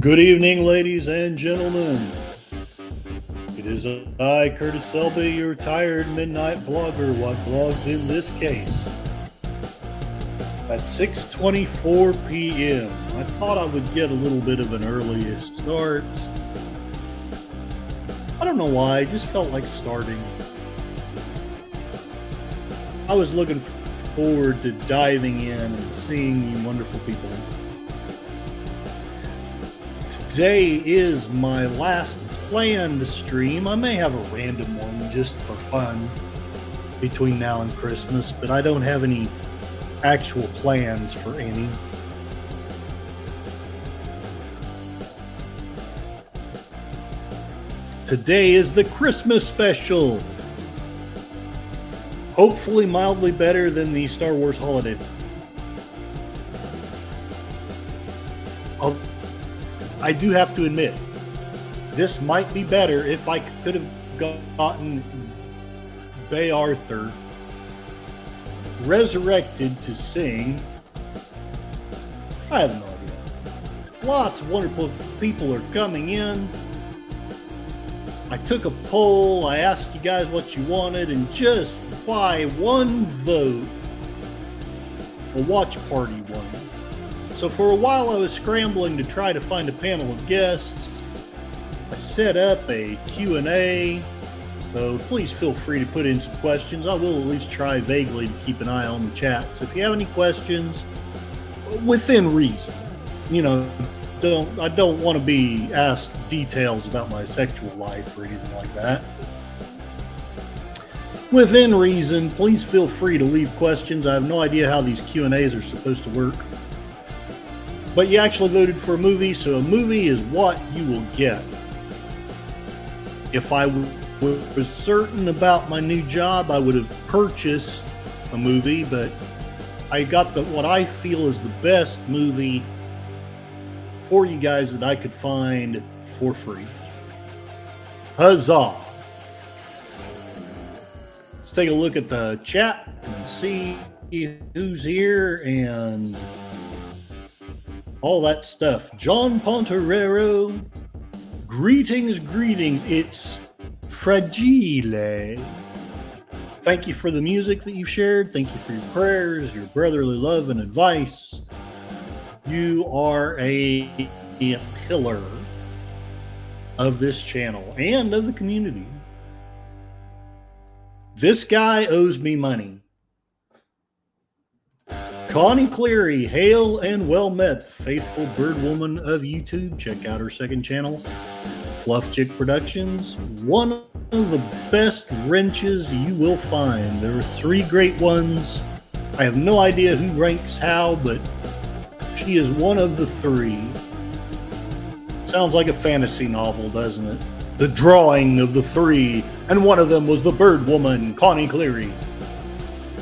Good evening, ladies and gentlemen. It is I, Curtis Selby, your tired midnight blogger. What blogs in this case? At 6:24 p.m. I thought I would get a little bit of an early start. I don't know why, I just felt like starting. I was looking forward to diving in and seeing you wonderful people. Today is my last planned stream. I may have a random one just for fun between now and Christmas, but I don't have any actual plans for any. Today is the Christmas special. Hopefully mildly better than the Star Wars holiday. I do have to admit, this might be better if I could have gotten Bea Arthur resurrected to sing. I have no idea. Lots of wonderful people are coming in. I took a poll, I asked you guys what you wanted, and just by one vote, a watch party won. So for a while I was scrambling to try to find a panel of guests. I set up a Q&A, so please feel free to put in some questions. I will at least try vaguely to keep an eye on the chat. So if you have any questions, within reason, I don't want to be asked details about my sexual life or anything like that. Within reason, please feel free to leave questions. I have no idea how these Q&As are supposed to work. But you actually voted for a movie, so a movie is what you will get. If I was certain about my new job, I would have purchased a movie, but I got what I feel is the best movie for you guys that I could find for free. Huzzah! Let's take a look at the chat and see who's here and all that stuff. John Ponterero, greetings. It's Fragile. Thank you for the music that you've shared. Thank you for your prayers, your brotherly love and advice. You are a pillar of this channel and of the community. This guy owes me money. Connie Cleary, hail and well met, faithful bird woman of YouTube. Check out her second channel, Fluff Chick Productions. One of the best wrenches you will find. There are three great ones. I have no idea who ranks how, but she is one of the three. Sounds like a fantasy novel, doesn't it? The drawing of the three, and one of them was the bird woman, Connie Cleary.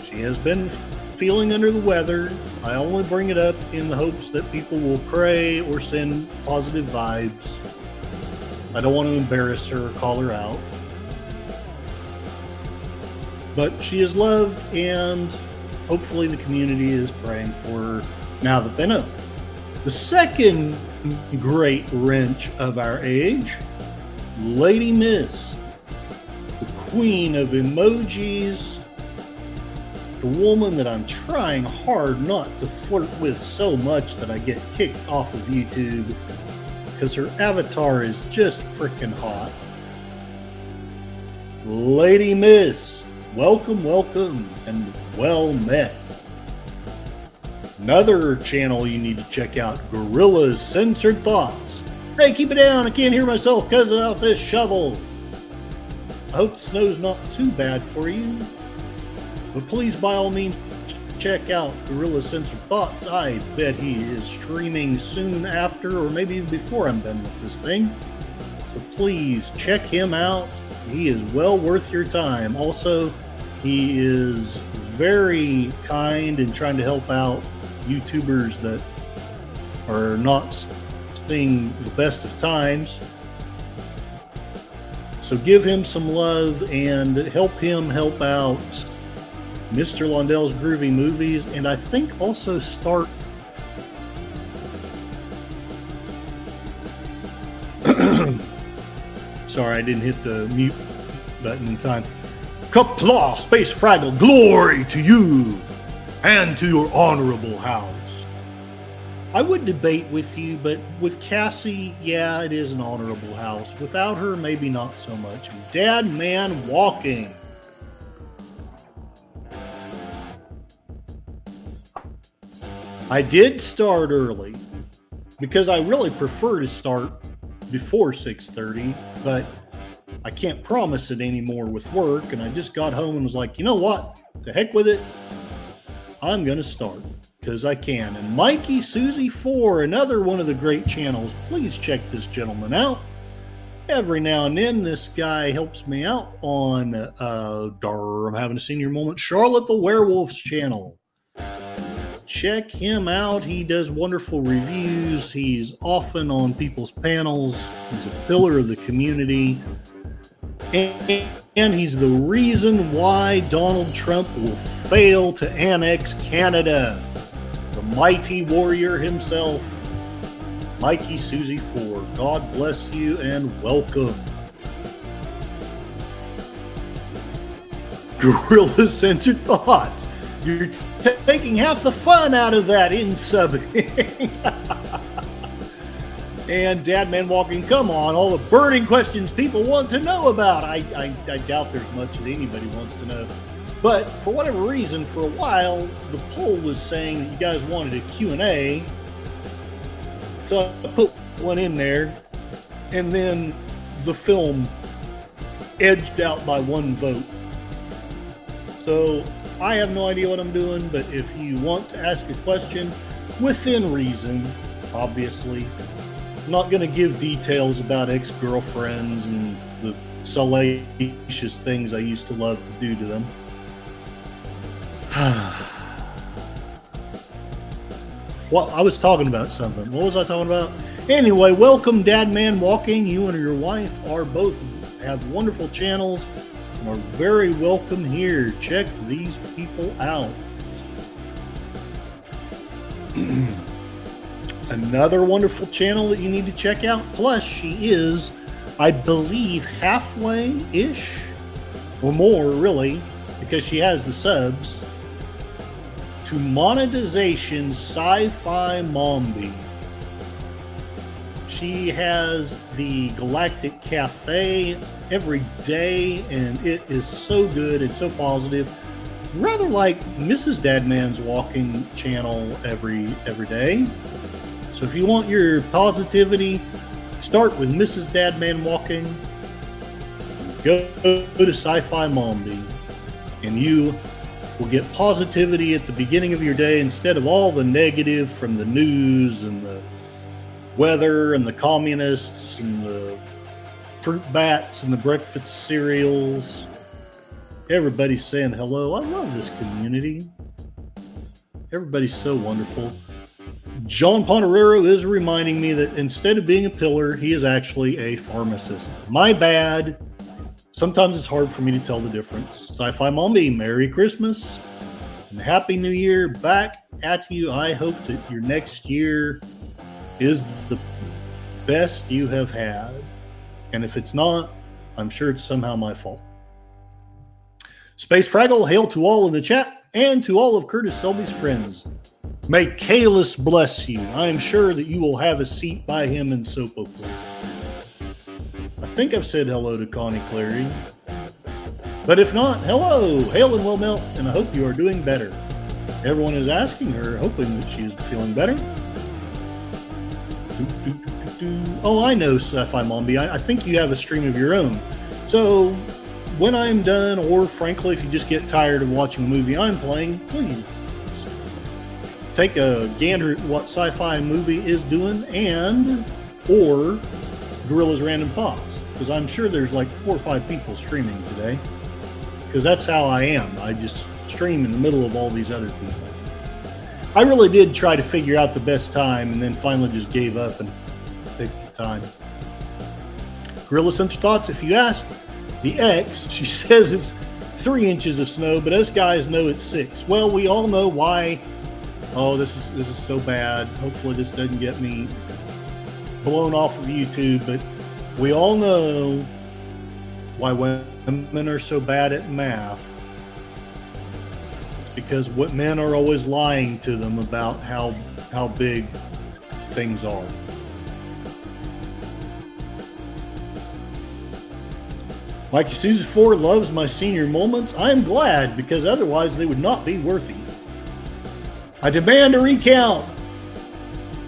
She has been feeling under the weather. I only bring it up in the hopes that people will pray or send positive vibes. I don't want to embarrass her or call her out. But she is loved, and hopefully the community is praying for her now that they know. The second great wrench of our age, Lady Miss, the queen of emojis, the woman that I'm trying hard not to flirt with so much that I get kicked off of YouTube because her avatar is just freaking hot. Lady Miss, welcome, and well met. Another channel you need to check out, Gorilla's Censored Thoughts. Hey, keep it down, I can't hear myself because of this shovel. I hope the snow's not too bad for you. But please, by all means, check out Gorilla's Censored Thoughts. I bet he is streaming soon after, or maybe even before I'm done with this thing. So please check him out. He is well worth your time. Also, he is very kind in trying to help out YouTubers that are not seeing the best of times. So give him some love and help him help out Mr. Londell's Groovy Movies, and I think also start Sorry, I didn't hit the mute button in time. Kapla, Space Fraggle, glory to you and to your honorable house. I would debate with you, but with Cassie, yeah, it is an honorable house. Without her, maybe not so much. Dad Man Walking. I did start early because I really prefer to start before 6:30, but I can't promise it anymore with work. And I just got home and was like, you know what? To heck with it. I'm going to start because I can. And Mikey Susie 4, another one of the great channels. Please check this gentleman out. Every now and then, this guy helps me out on, I'm having a senior moment, Charlotte the Werewolf's channel. Check him out. He does wonderful reviews. He's often on people's panels. He's a pillar of the community. And he's the reason why Donald Trump will fail to annex Canada. The mighty warrior himself, Mikey Susie 4. God bless you and welcome. Gorilla Censored Thoughts. You're taking half the fun out of that in subbing. And Dadman Walking, come on, all the burning questions people want to know about. I doubt there's much that anybody wants to know. But for whatever reason, for a while, the poll was saying that you guys wanted a Q&A. So I put one in there, and then the film edged out by one vote. So I have no idea what I'm doing, but if you want to ask a question within reason, obviously, I'm not going to give details about ex-girlfriends and the salacious things I used to love to do to them. Well, I was talking about something. What was I talking about? Anyway, welcome, Dadman Walking. You and your wife are both have wonderful channels and are very welcome here. Check these people out. Another wonderful channel that you need to check out. Plus, she is, I believe, halfway-ish, or more, really, because she has the subs, to monetization Sci-Fi Mombi. She has the Galactic Cafe every day, and it is so good and so positive. Rather like Mrs. Dadman's Walking channel every day. So if you want your positivity, start with Mrs. Dadman Walking. Go to Sci-Fi Mombi, and you will get positivity at the beginning of your day instead of all the negative from the news and the weather and the communists and the fruit bats and the breakfast cereals. Everybody's saying hello. I love this community. Everybody's so wonderful. John Ponderero is reminding me that instead of being a pillar, he is actually a pharmacist. My bad. Sometimes it's hard for me to tell the difference. Sci-Fi Mombi, Merry Christmas and Happy New Year back at you. I hope that your next year is the best you have had. And if it's not, I'm sure it's somehow my fault. Space Fraggle, hail to all in the chat and to all of Curtis Selby's friends. May Kalis bless you. I am sure that you will have a seat by him in Soapopol. I think I've said hello to Connie Clary. But if not, hello, hail and well melt, and I hope you are doing better. Everyone is asking her, hoping that she is feeling better. Oh, I know, Sci-Fi Mombi. I think you have a stream of your own. So when I'm done, or frankly, if you just get tired of watching a movie I'm playing, please take a gander at what Sci-Fi Movie is doing, and or Gorilla's Random Thoughts, because I'm sure there's like 4 or 5 people streaming today, because that's how I am. I just stream in the middle of all these other people. I really did try to figure out the best time, and then finally just gave up and picked the time. Gorilla Censored Thoughts, if you ask the X, she says it's 3 inches of snow, but us guys know it's 6. Well, we all know why. Oh, this is so bad. Hopefully this doesn't get me blown off of YouTube, but we all know why women are so bad at math. It's because what men are always lying to them about how big things are. Mikey Susie 4 loves my senior moments. I am glad, because otherwise they would not be worthy. I demand a recount.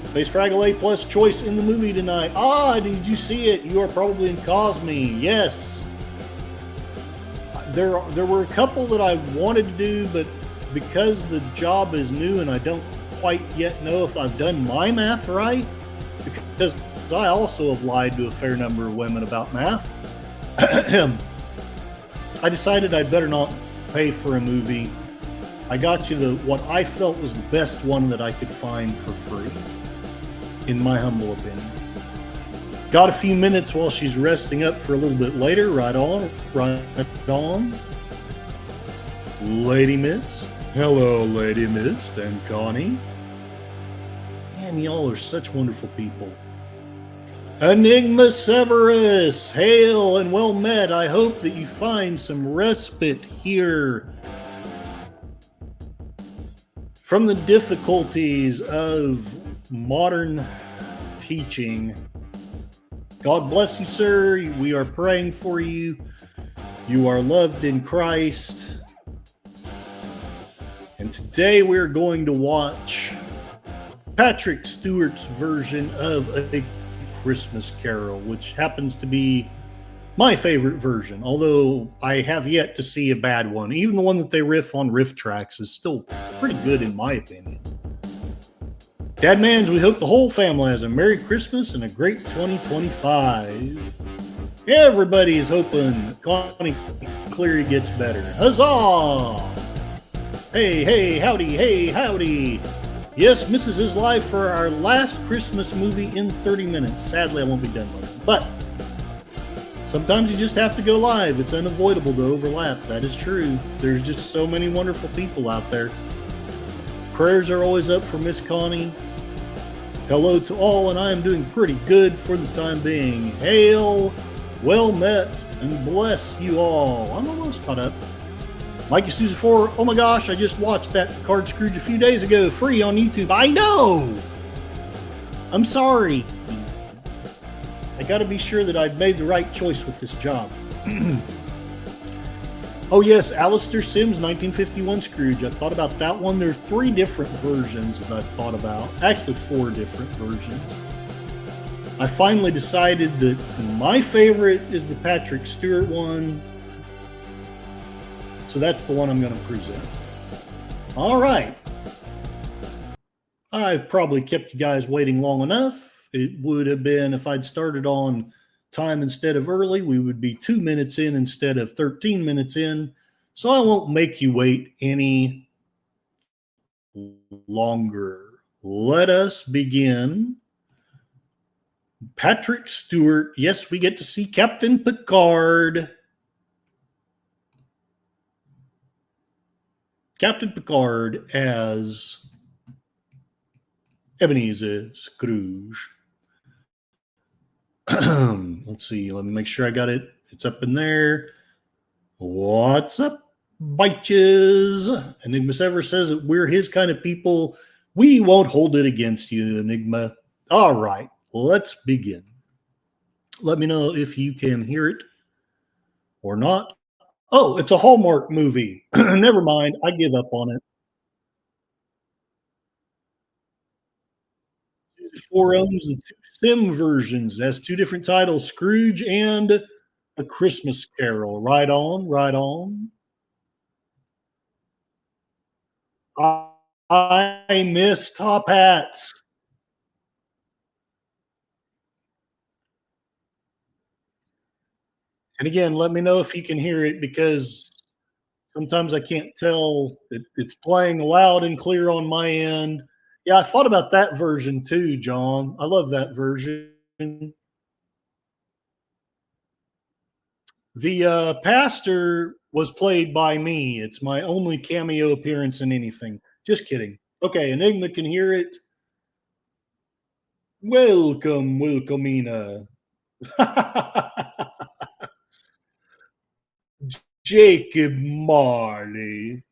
Space Fraggle A plus choice in the movie tonight. Ah, did you see it? You are probably in Cosme. Yes. There were a couple that I wanted to do, but because the job is new and I don't quite yet know if I've done my math right, because I also have lied to a fair number of women about math, I decided I'd better not pay for a movie. I got you what I felt was the best one that I could find for free, in my humble opinion. Got a few minutes while she's resting up for a little bit later. Right on, right on. Lady Mist. Hello, Lady Mist and Connie. Man, y'all are such wonderful people. Enigma Severus, hail and well met. I hope that you find some respite here from the difficulties of modern teaching. God bless you, sir. We are praying for you. You are loved in Christ. And today we're going to watch Patrick Stewart's version of A Christmas Carol, which happens to be my favorite version, although I have yet to see a bad one. Even the one that they riff on Riff Tracks is still pretty good in my opinion. Dad Mans, we hope the whole family has a Merry Christmas and a great 2025. Everybody is hoping Connie Cleary gets better. Huzzah! Hey, howdy. Yes, Mrs. is live for our last Christmas movie in 30 minutes. Sadly, I won't be done with it. But sometimes you just have to go live. It's unavoidable to overlap. That is true. There's just so many wonderful people out there. Prayers are always up for Miss Connie. Hello to all, and I am doing pretty good for the time being. Hail, well met, and bless you all. I'm almost caught up. Mikey Susie 4, oh my gosh, I just watched that Card Scrooge a few days ago, free on YouTube. I know! I'm sorry. I gotta be sure that I've made the right choice with this job. Oh yes, Alistair Sims 1951 Scrooge. I thought about that one. There are 3 different versions that I've thought about. Actually, 4 different versions. I finally decided that my favorite is the Patrick Stewart one. So that's the one I'm going to present. All right. I've probably kept you guys waiting long enough. It would have been, if I'd started on time instead of early, we would be 2 minutes in instead of 13 minutes in. So I won't make you wait any longer. Let us begin. Patrick Stewart. Yes, we get to see Captain Picard. Captain Picard as Ebenezer Scrooge. Let's see. Let me make sure I got it. It's up in there. What's up, bitches? Enigma Sever says that we're his kind of people. We won't hold it against you, Enigma. All right. Let's begin. Let me know if you can hear it or not. Oh, it's a Hallmark movie. Never mind. I give up on it. 4 owns the 2 sim versions. It has 2 different titles, Scrooge and A Christmas Carol. Right on, right on. I miss top hats. And again, let me know if you can hear it, because sometimes I can't tell. It's playing loud and clear on my end. Yeah, I thought about that version too, John. I love that version. The pastor was played by me. It's my only cameo appearance in anything. Just kidding. Okay, Enigma can hear it. Welcome, Wilhelmina. Jacob Marley.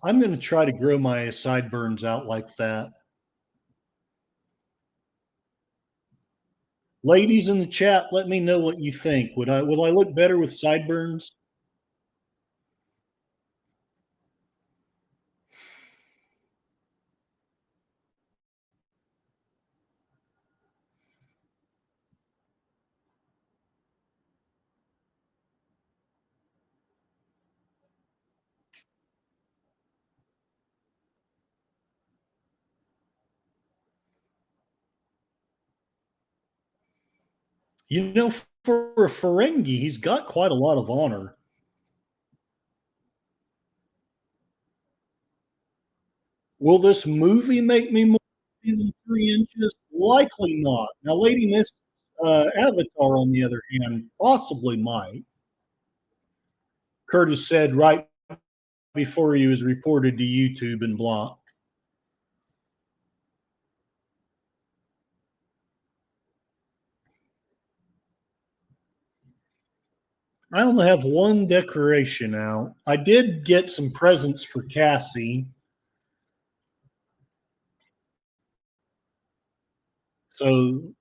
I'm going to try to grow my sideburns out like that. Ladies in the chat, let me know what you think. Will I look better with sideburns? You know, for a Ferengi, he's got quite a lot of honor. Will this movie make me more than 3 inches? Likely not. Now, Lady Miss Avatar, on the other hand, possibly might. Curtis said right before he was reported to YouTube and blocked. I only have one decoration out. I did get some presents for Cassie. So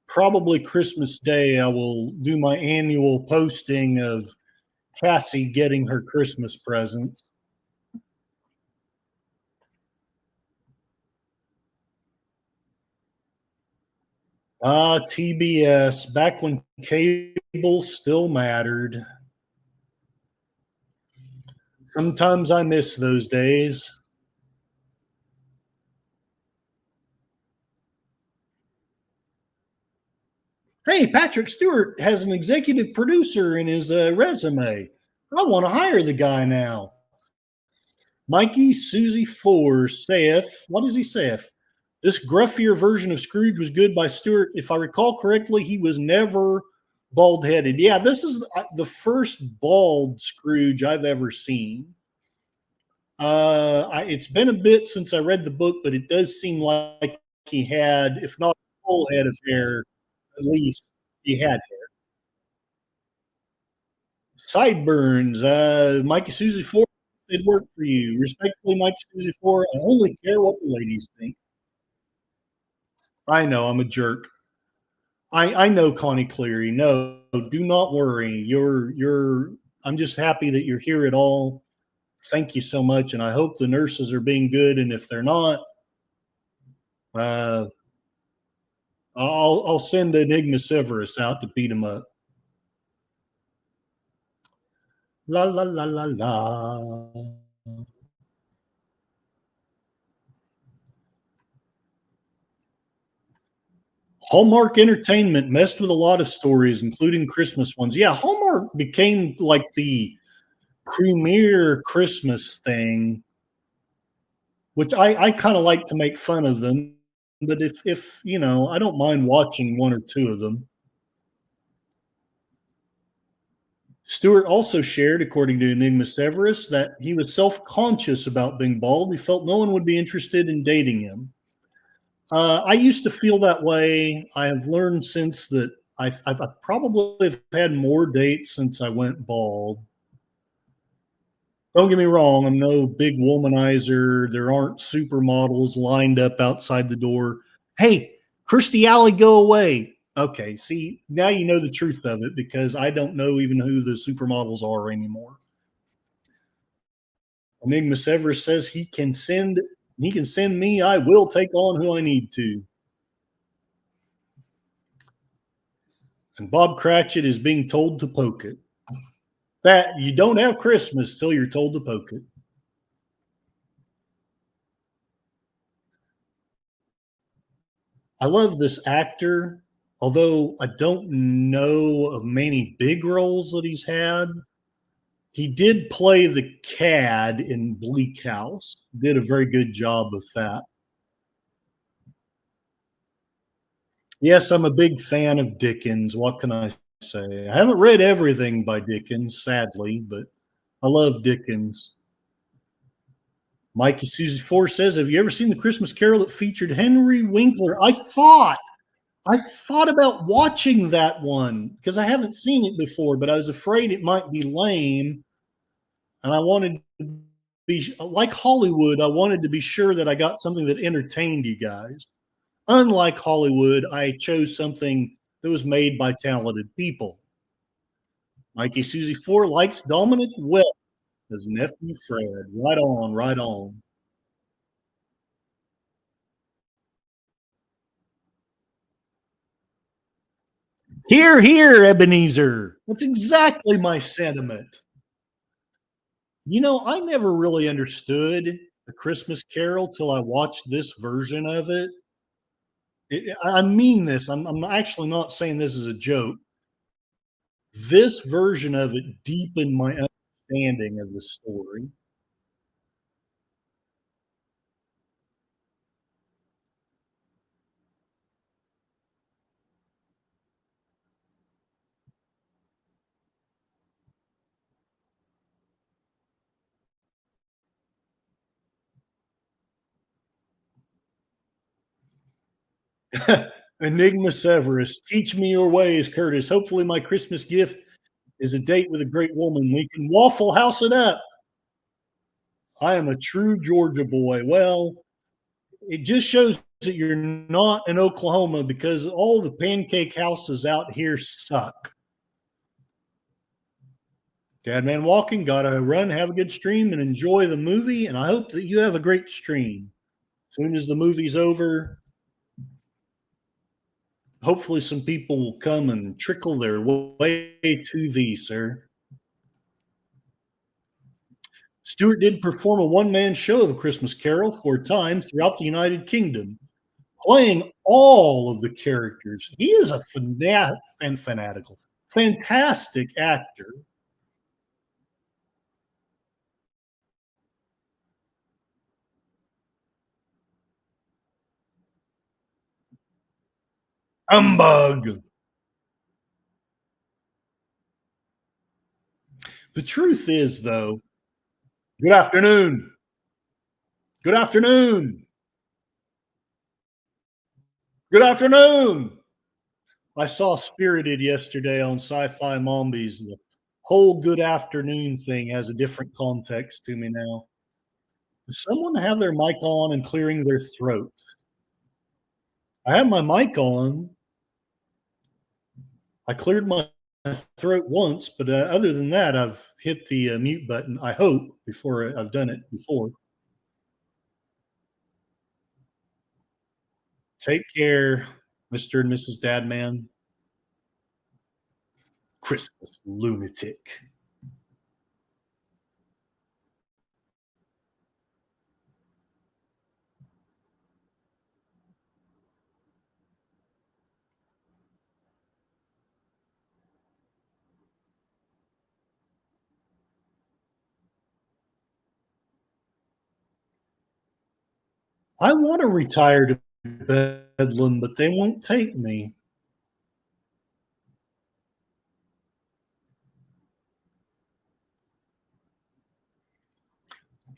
probably Christmas Day, I will do my annual posting of Cassie getting her Christmas presents. TBS, back when cable still mattered. Sometimes I miss those days. Hey, Patrick Stewart has an executive producer in his resume. I want to hire the guy now. Mikey Susie 4 saith, what does he say? This gruffier version of Scrooge was good by Stewart. If I recall correctly, he was never bald headed. Yeah, this is the first bald Scrooge I've ever seen. It's been a bit since I read the book, but it does seem like he had, if not a full head of hair, at least he had hair. Sideburns, Mikey Susie 4, it worked for you. Respectfully, Mikey Susie 4, I only care what the ladies think. I know I'm a jerk. I know Connie Cleary. No, do not worry. I'm just happy that you're here at all. Thank you so much, and I hope the nurses are being good. And if they're not, I'll send Enigma Severus out to beat him up. La la la la la. Hallmark Entertainment messed with a lot of stories, including Christmas ones. Yeah, Hallmark became like the premier Christmas thing, which I kind of like to make fun of them. But if you know, I don't mind watching one or two of them. Stewart also shared, according to Enigma Severus, that he was self-conscious about being bald. He felt no one would be interested in dating him. I used to feel that way. I have learned since that I probably have had more dates since I went bald. Don't get me wrong, I'm no big womanizer. There aren't supermodels lined up outside the door. Hey, Kirstie Alley, go away. Okay, see, now you know the truth of it because I don't know even who the supermodels are anymore. Enigma Severus says he can send me. I will take on who I need to. And Bob Cratchit is being told to poke it. That you don't have Christmas till you're told to poke it. I love this actor, although I don't know of many big roles that he's had. He did play the cad in Bleak House. Did a very good job with that. Yes, I'm a big fan of Dickens. What can I say? I haven't read everything by Dickens, sadly, but I love Dickens. Mikey Susie Four says, "Have you ever seen the Christmas Carol that featured Henry Winkler?" I thought about watching that one because I haven't seen it before, but I was afraid it might be lame, and I wanted to be like Hollywood. I wanted to be sure that I got something that entertained you guys. Unlike Hollywood, I chose something that was made by talented people. Mikey Susie Four likes Dominic West as nephew Fred. Right on, right on. Here, here, Ebenezer. That's exactly my sentiment. I never really understood A Christmas Carol till I watched this version of it. I mean this. I'm actually not saying this as a joke. This version of it deepened my understanding of the story. Enigma Severus, teach me your ways, Curtis. Hopefully, my Christmas gift is a date with a great woman. We can Waffle House it up. I am a true Georgia boy. Well, it just shows that you're not in Oklahoma because all the pancake houses out here suck. Dad Man Walking, gotta run, have a good stream, and enjoy the movie. And I hope that you have a great stream. As soon as the movie's over, hopefully some people will come and trickle their way to thee, sir. Stewart did perform a one-man show of A Christmas Carol 4 times throughout the United Kingdom, playing all of the characters. He is a fanatical, fantastic actor. Humbug. The truth is, though, good afternoon. Good afternoon. Good afternoon. I saw Spirited yesterday on Sci-Fi Mombies. The whole good afternoon thing has a different context to me now. Does someone have their mic on and clearing their throat? I have my mic on. I cleared my throat once, but other than that, I've hit the mute button. I hope before I've done it before. Take care, Mr. and Mrs. Dadman. Christmas lunatic. I want to retire to Bedlam, but they won't take me.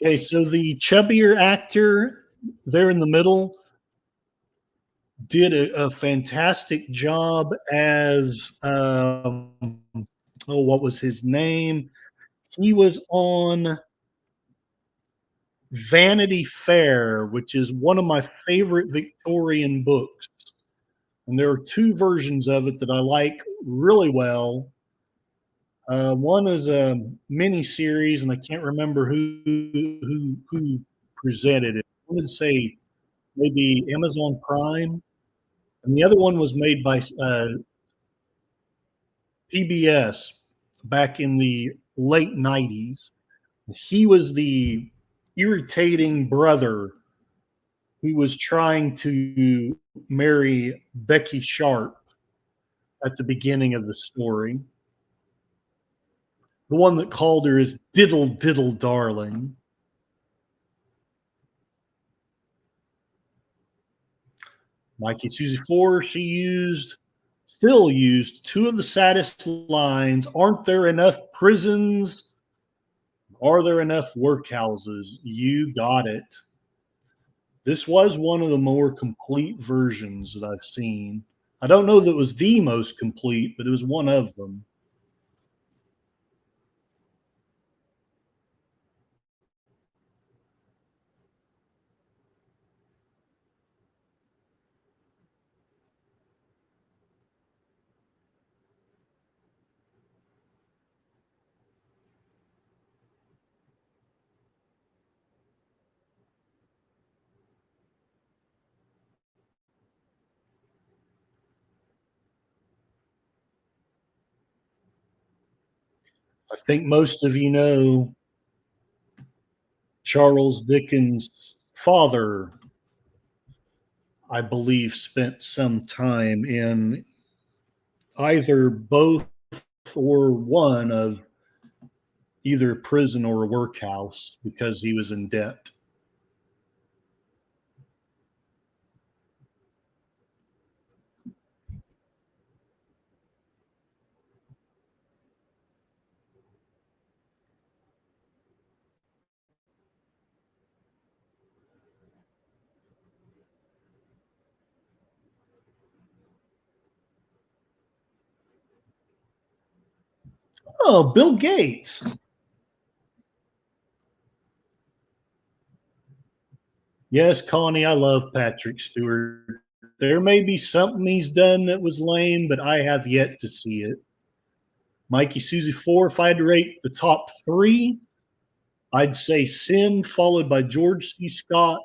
Okay, so the chubbier actor there in the middle, did a fantastic job as oh, what was his name? He was on Vanity Fair, which is one of my favorite Victorian books. And there are two versions of it that I like really well. One is a mini series, and I can't remember who presented it. I would say maybe Amazon Prime, and the other one was made by PBS back in the late '90s. He was the irritating brother who was trying to marry Becky Sharp at the beginning of the story. The one that called her is Diddle Diddle Darling. Mikey Susie 4, still used two of the saddest lines. Aren't there enough prisons? Are there enough workhouses? You got it. This was one of the more complete versions that I've seen. I don't know that it was the most complete, but it was one of them. I think most of you know Charles Dickens' father, I believe, spent some time in either both or one of either prison or a workhouse because he was in debt. Oh, Bill Gates. Yes, Connie, I love Patrick Stewart. There may be something he's done that was lame, but I have yet to see it. Mikey Susie 4, if I had to rate the top three, I'd say Sim, followed by George C. Scott,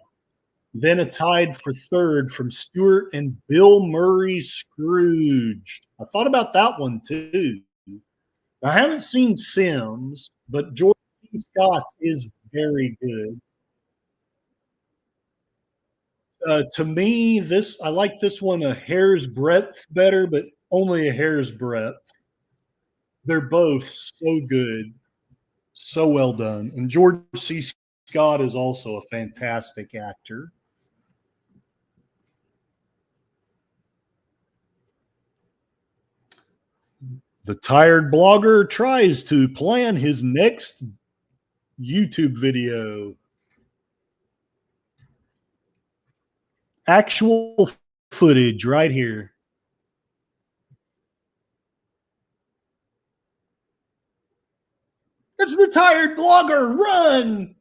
then a tied for third from Stewart and Bill Murray's Scrooged. I thought about that one too. I haven't seen Sims, but George C. Scott's is very good. To me, this I like this one a hair's breadth better, but only a hair's breadth. They're both so good, so well done. And George C. Scott is also a fantastic actor. The tired blogger tries to plan his next YouTube video. Actual footage right here. It's the tired blogger. Run.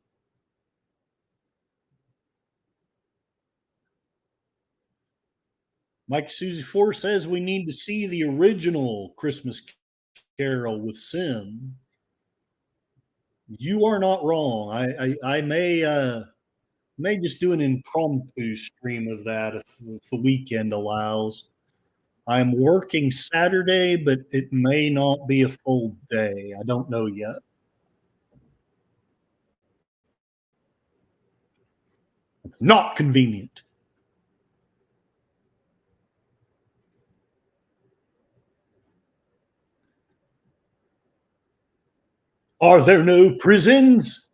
Mike Susie 4 says we need to see the original Christmas Carol with Sim. You are not wrong. I may just do an impromptu stream of that if the weekend allows. I'm working Saturday, but it may not be a full day. I don't know yet. It's not convenient. Are there no prisons?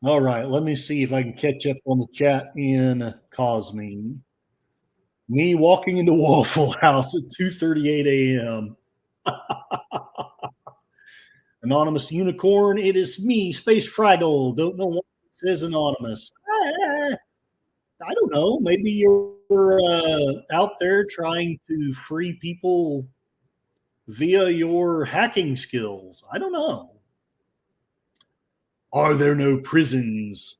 All right, let me see if I can catch up on the chat in Cosme. Me walking into Waffle House at 2:38 a.m. Anonymous Unicorn, it is me, Space Fraggle. Don't know why it says anonymous. I don't know. Maybe you're out there trying to free people via your hacking skills. I don't know. Are there no prisons?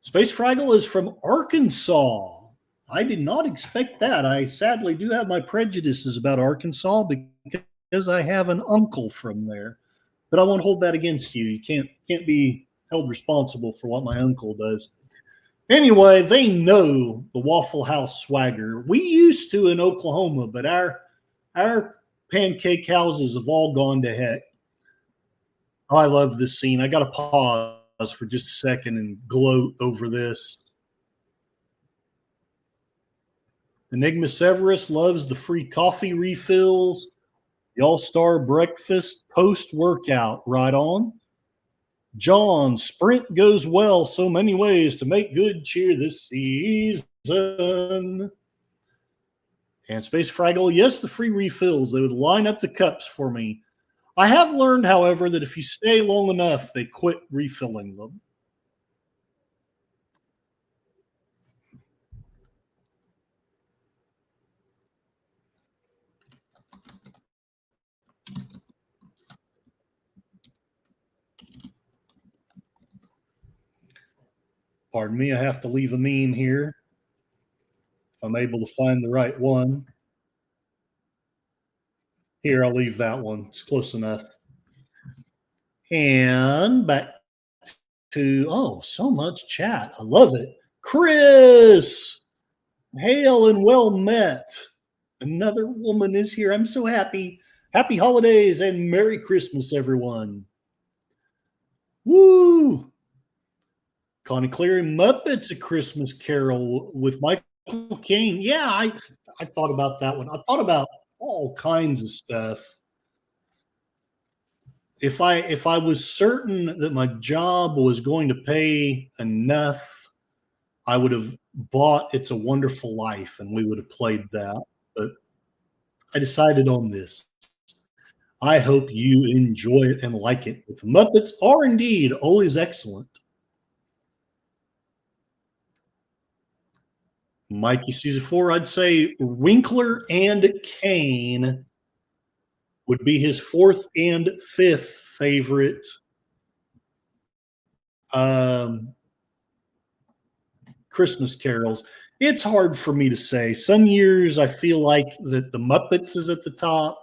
Space Fraggle is from Arkansas. I did not expect that. I sadly do have my prejudices about Arkansas because I have an uncle from there. But I won't hold that against you. You can't be held responsible for what my uncle does. Anyway, they know the Waffle House swagger. We used to in Oklahoma, but our pancake houses have all gone to heck. Oh, I love this scene. I got to pause for just a second and gloat over this. Enigma Severus loves the free coffee refills, the all-star breakfast post-workout. Right on. John, sprint goes well so many ways to make good cheer this season. And Space Fraggle, yes, the free refills. They would line up the cups for me. I have learned, however, that if you stay long enough, they quit refilling them. Pardon me, I have to leave a meme here. If I'm able to find the right one. Here, I'll leave that one. It's close enough. And back to, oh, so much chat. I love it. Chris, hail and well met. Another woman is here. I'm so happy. Happy holidays and Merry Christmas, everyone. Woo! Connie Cleary, Muppets A Christmas Carol with Michael Caine. Yeah, I thought about that one. I thought about all kinds of stuff. If I was certain that my job was going to pay enough, I would have bought It's a Wonderful Life and we would have played that. But I decided on this. I hope you enjoy it and like it. But the Muppets are indeed always excellent. Mikey Caesar 4, I'd say Winkler and Kane would be his fourth and fifth favorite Christmas carols. It's hard for me to say. Some years I feel like that the Muppets is at the top.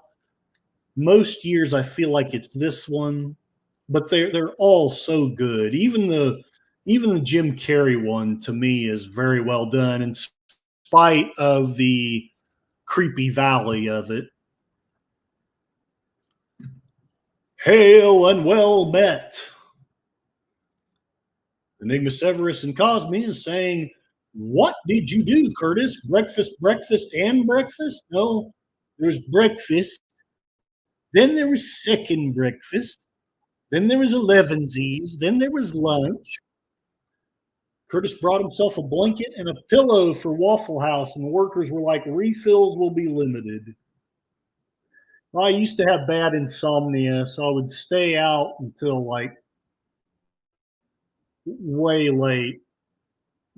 Most years I feel like it's this one, but they're all so good. Even the Jim Carrey one to me is very well done in spite of the creepy valley of it. Hail and well met. Enigma Severus and Cosme is saying, what did you do, Curtis? Breakfast, breakfast, and breakfast? No, there was breakfast. Then there was second breakfast. Then there was elevensies. Then there was lunch. Curtis brought himself a blanket and a pillow for Waffle House, and the workers were like, refills will be limited. I used to have bad insomnia, so I would stay out until like way late.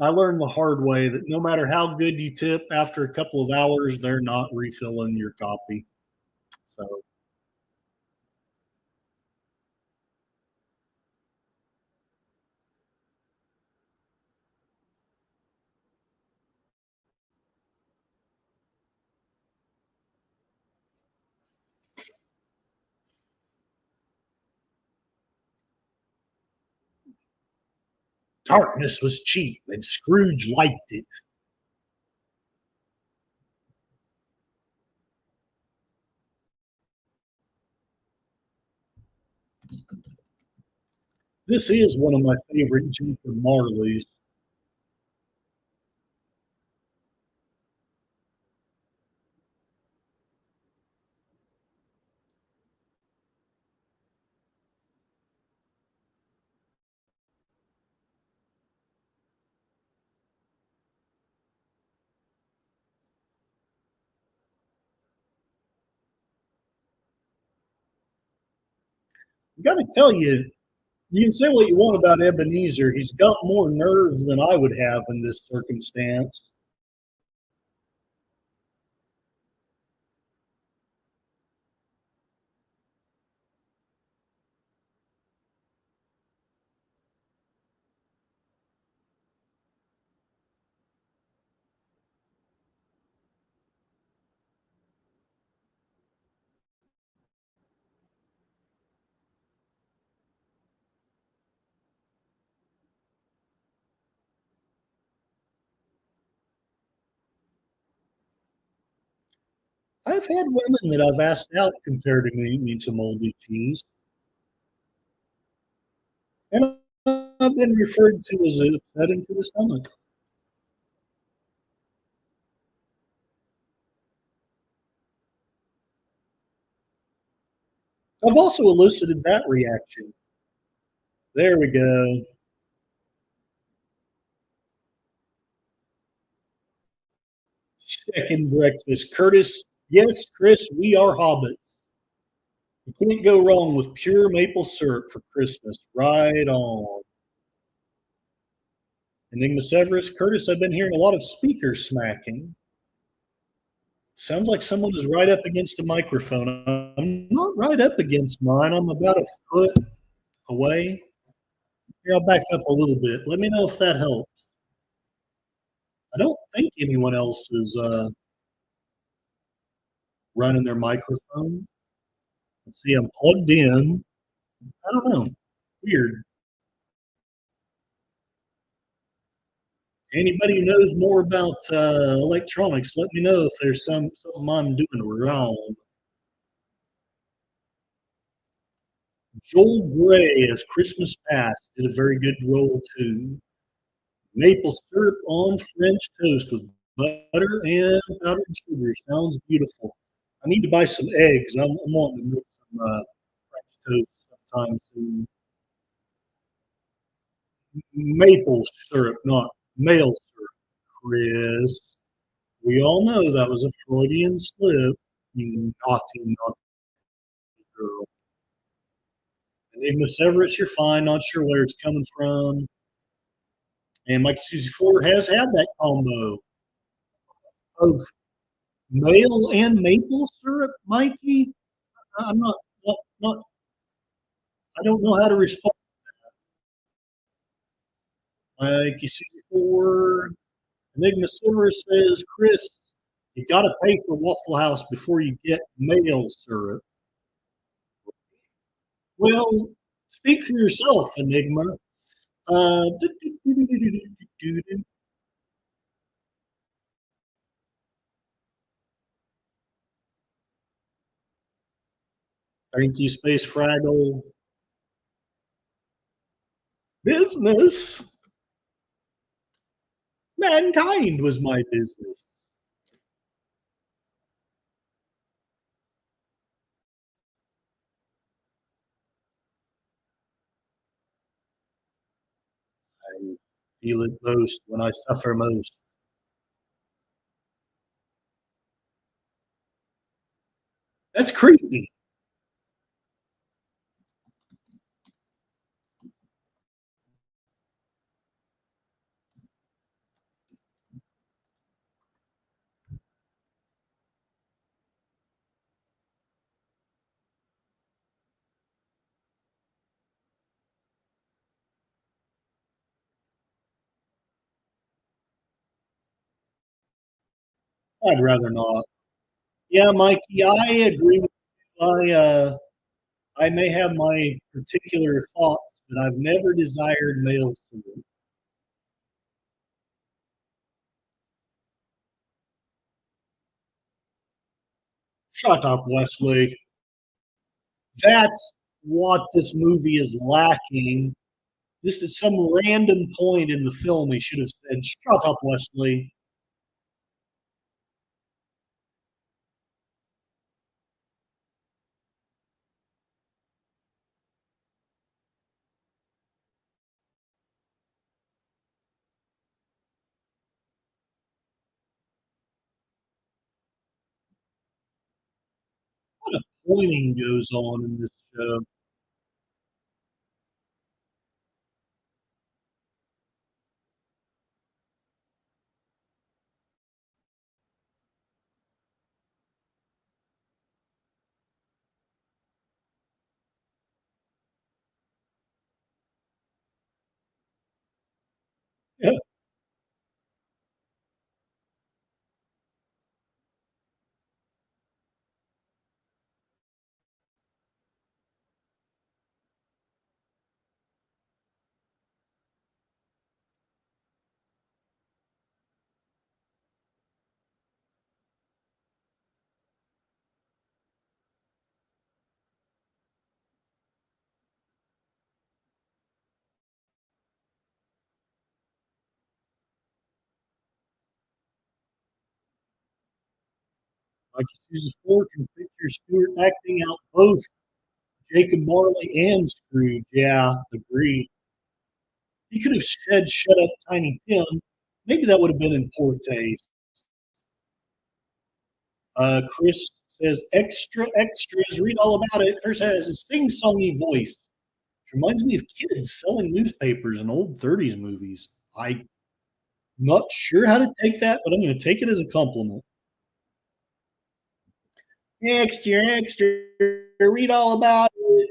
I learned the hard way that no matter how good you tip, after a couple of hours, they're not refilling your coffee. So darkness was cheap, and Scrooge liked it. This is one of my favorite Jennifer Marleys. I got to tell you, you can say what you want about Ebenezer. He's got more nerve than I would have in this circumstance. I've had women that I've asked out compared to me to moldy cheese, and I've been referred to as a upsetting to the stomach. I've also elicited that reaction. There we go. Second breakfast. Curtis, yes, Chris, we are hobbits. You can't go wrong with pure maple syrup for Christmas. Right on. Enigma Severus, Curtis, I've been hearing a lot of speaker smacking. Sounds like someone is right up against the microphone. I'm not right up against mine. I'm about a foot away. Here, I'll back up a little bit. Let me know if that helps. I don't think anyone else is running their microphone. Let's see, I'm plugged in. I don't know. Weird. Anybody who knows more about electronics, let me know if there's something I'm doing wrong. Joel Gray as Christmas Past did a very good role too. Maple syrup on French toast with butter and powdered sugar. Sounds beautiful. I need to buy some eggs. I'm wanting to make some French toast sometime soon. Maple syrup, not male syrup, Chris. We all know that was a Freudian slip. You naughty, naughty girl. Enigma Severus, you're fine. Not sure where it's coming from. And Mikey Susie Ford has had that combo of male and maple syrup, Mikey. I'm not I don't know how to respond. Mikey Susie Ford. Enigma Severus says, Chris, you got to pay for Waffle House before you get male syrup. Well, speak for yourself, Enigma. Uh, Thank you, Space Fraggle. Business. Mankind was my business. I feel it most when I suffer most. That's creepy. I'd rather not. Yeah, Mikey, I agree with you. I may have my particular thoughts, but I've never desired male syrup. Shut up, Wesley. That's what this movie is lacking. Just at some random point in the film, he should have said, "Shut up, Wesley." What a pointing goes on in this show. Like Susan Ford can picture Stewart acting out both Jacob Marley and Scrooge. Yeah, agreed. He could have said "Shut up, Tiny Tim." Maybe that would have been in poor taste. Chris says extra extras. Read all about it. Chris has a sing-songy voice. It reminds me of kids selling newspapers in old '30s movies. I'm not sure how to take that, but I'm going to take it as a compliment. Extra, extra. Read all about it.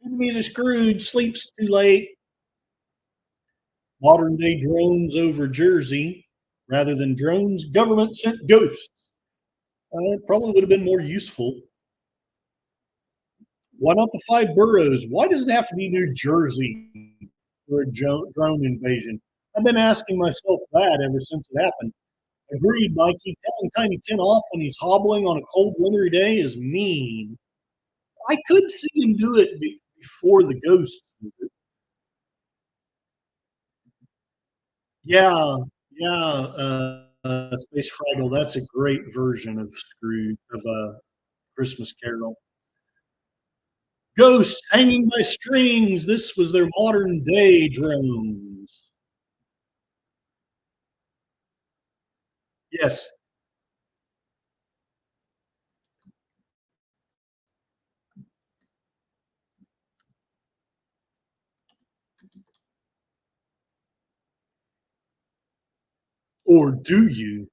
Enemies of Scrooge sleeps too late. Modern day drones over Jersey rather than drones. Government sent ghosts. It probably would have been more useful. Why not the five boroughs? Why does it have to be New Jersey for a drone invasion? I've been asking myself that ever since it happened. Agreed, Mikey. Telling Tiny Tim off when he's hobbling on a cold, wintry day is mean. I could see him do it before the ghost. Yeah, yeah. Space Fraggle. That's a great version of Scrooge of a Christmas Carol. Ghosts hanging by strings. This was their modern day drones. Yes. Or do you?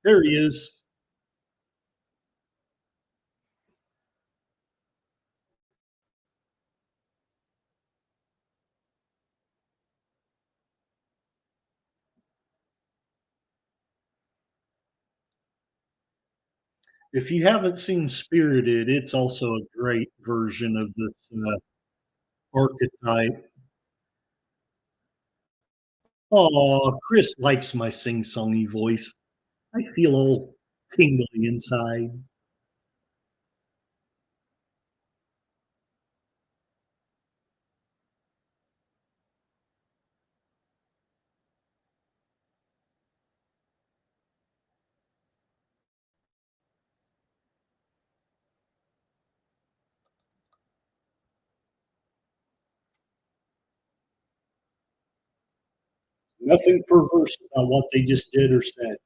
There he is. If you haven't seen Spirited, it's also a great version of this archetype. Oh, Chris likes my sing-songy voice. I feel all tingly inside. Nothing perverse about what they just did or said.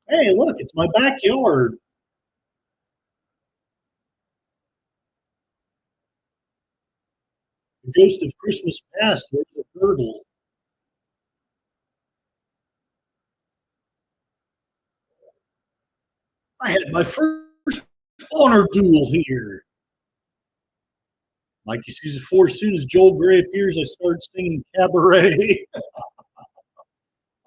Hey, look, it's my backyard. The ghost of Christmas past. There's a turtle. I had my first honor duel here. Mikey sees it four. As soon as Joel Gray appears, I start singing cabaret.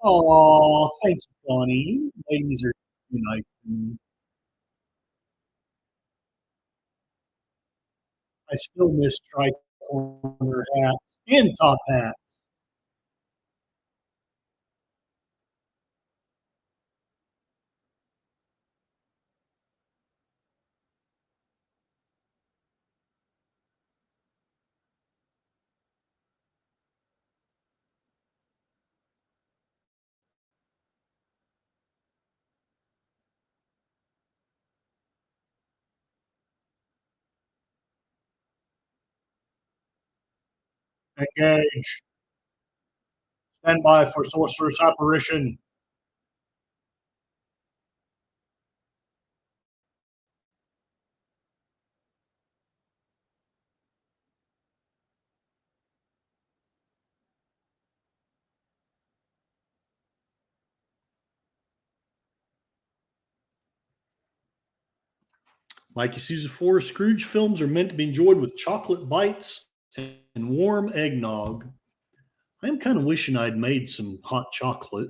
Oh, thanks, Bonnie. Ladies are too nice to me. I still miss tri-corner hats and top hats. Engage. Stand by for sorcerer's apparition. Mikey sees a four. Scrooge films are meant to be enjoyed with chocolate bites and warm eggnog. I'm kind of wishing I'd made some hot chocolate.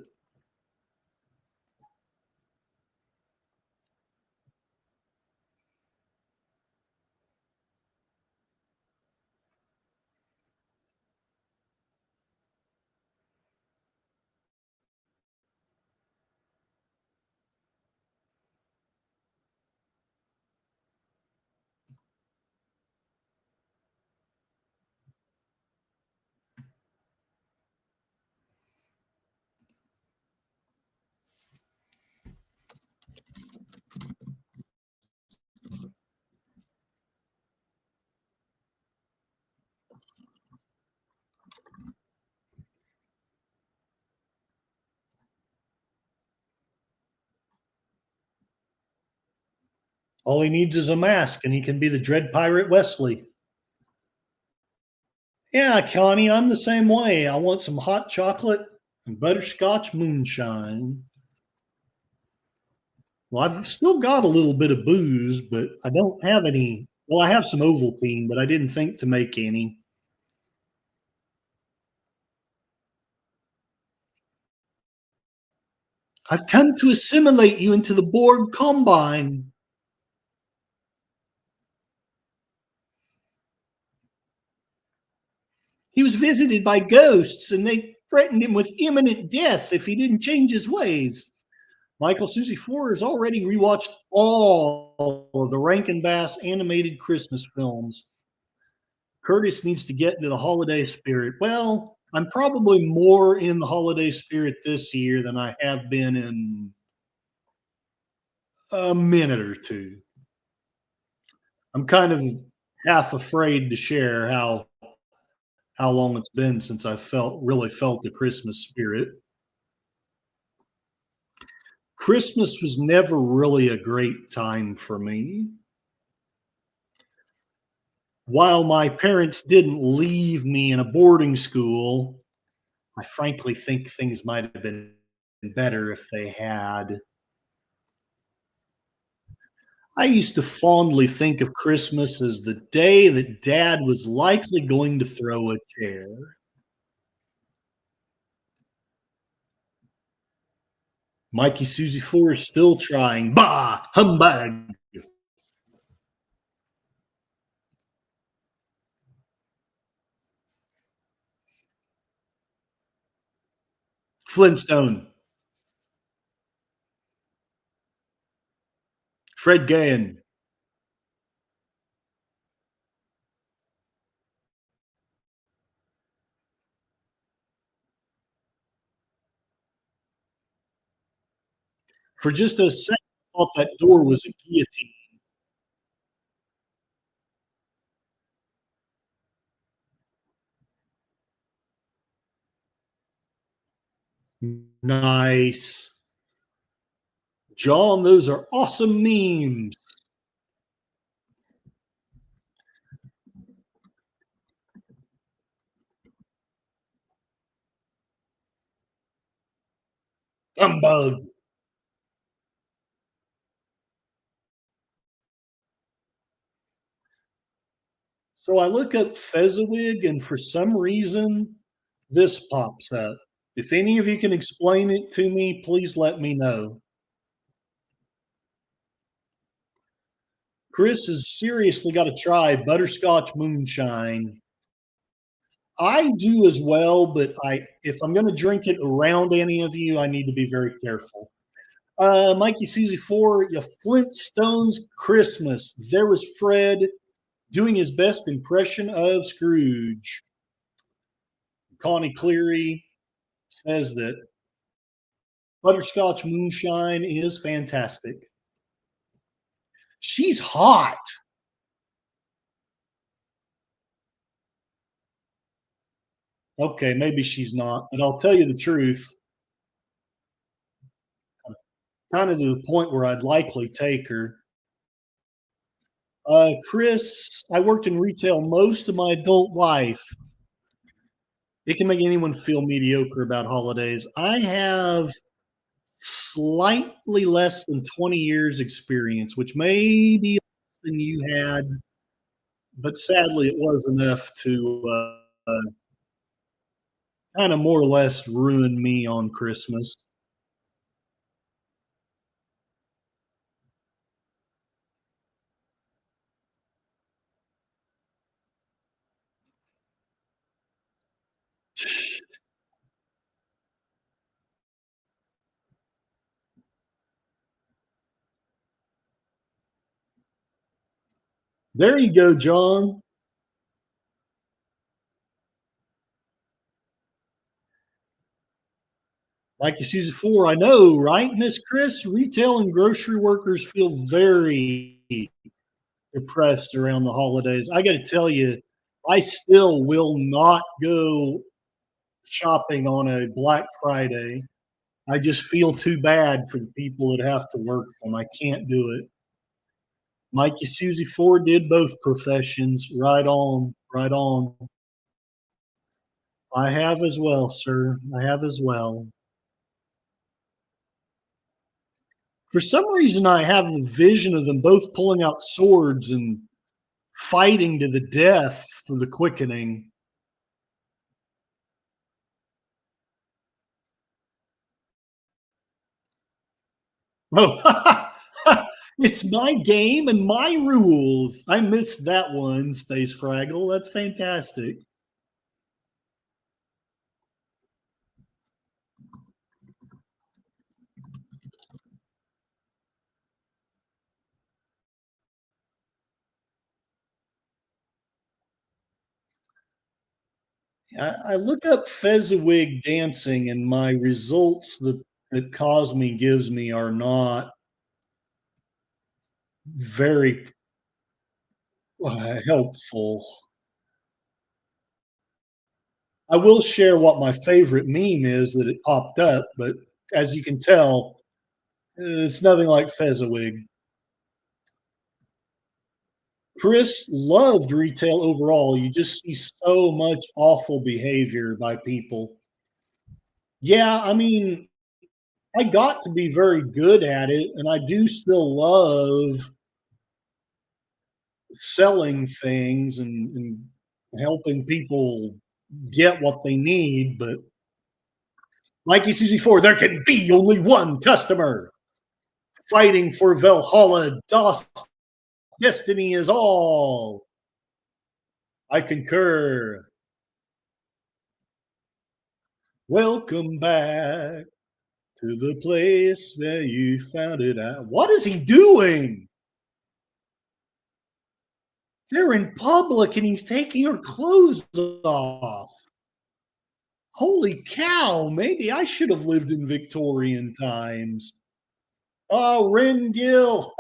All he needs is a mask, and he can be the Dread Pirate Wesley. Yeah, Connie, I'm the same way. I want some hot chocolate and butterscotch moonshine. Well, I've still got a little bit of booze, but I don't have any. Well, I have some Ovaltine, but I didn't think to make any. I've come to assimilate you into the Borg Combine. He was visited by ghosts, and they threatened him with imminent death if he didn't change his ways. Michael Susie Four has already rewatched all of the Rankin Bass animated Christmas films. Curtis needs to get into the holiday spirit. Well, I'm probably more in the holiday spirit this year than I have been in a minute or two. I'm kind of half afraid to share how long it's been since I really felt the Christmas spirit. Christmas was never really a great time for me. While my parents didn't leave me in a boarding school, I frankly think things might have been better if they had. I used to fondly think of Christmas as the day that Dad was likely going to throw a chair. Mikey Susie Four is still trying. Bah! Humbug! Flintstone. Fred Gahan. For just a second, I thought that door was a guillotine. Nice. John, those are awesome memes. Humbug. So I look up Fezziwig, and for some reason, this pops up. If any of you can explain it to me, please let me know. Chris has seriously got to try butterscotch moonshine. I do as well, but if I'm going to drink it around any of you, I need to be very careful. Mikey Susie Four, your Flintstones Christmas. There was Fred doing his best impression of Scrooge. Connie Cleary says that butterscotch moonshine is fantastic. She's hot. Okay, maybe she's not, but I'll tell you the truth. Kind of to the point where I'd likely take her. Chris, I worked in retail most of my adult life. It can make anyone feel mediocre about holidays. I have slightly less than 20 years experience, which may be less than you had, but sadly it was enough to kind of more or less ruin me on Christmas. There you go, John. Like you Susie Four, I know, right, Miss Chris? Retail and grocery workers feel very depressed around the holidays. I got to tell you, I still will not go shopping on a Black Friday. I just feel too bad for the people that have to work them. I can't do it. Mikey Susie Ford did both professions. Right on, right on. I have as well, sir. I have as well. For some reason, I have the vision of them both pulling out swords and fighting to the death for the quickening. Oh, it's my game and my rules. I missed that one, Space Fraggle. That's fantastic. I look up Fezziwig dancing, and my results that Cosme gives me are not very helpful. I will share what my favorite meme is that it popped up, but as you can tell, it's nothing like Fezziwig. Chris loved retail overall. You just see so much awful behavior by people. Yeah, I mean, I got to be very good at it, and I do still love selling things and helping people get what they need. But like Susie 4, there can be only one customer. Fighting for Valhalla, destiny is all. I concur. Welcome back to the place that you found it at. What is he doing? They're in public and he's taking her clothes off. Holy cow, maybe I should have lived in Victorian times. Oh, Ren Gill.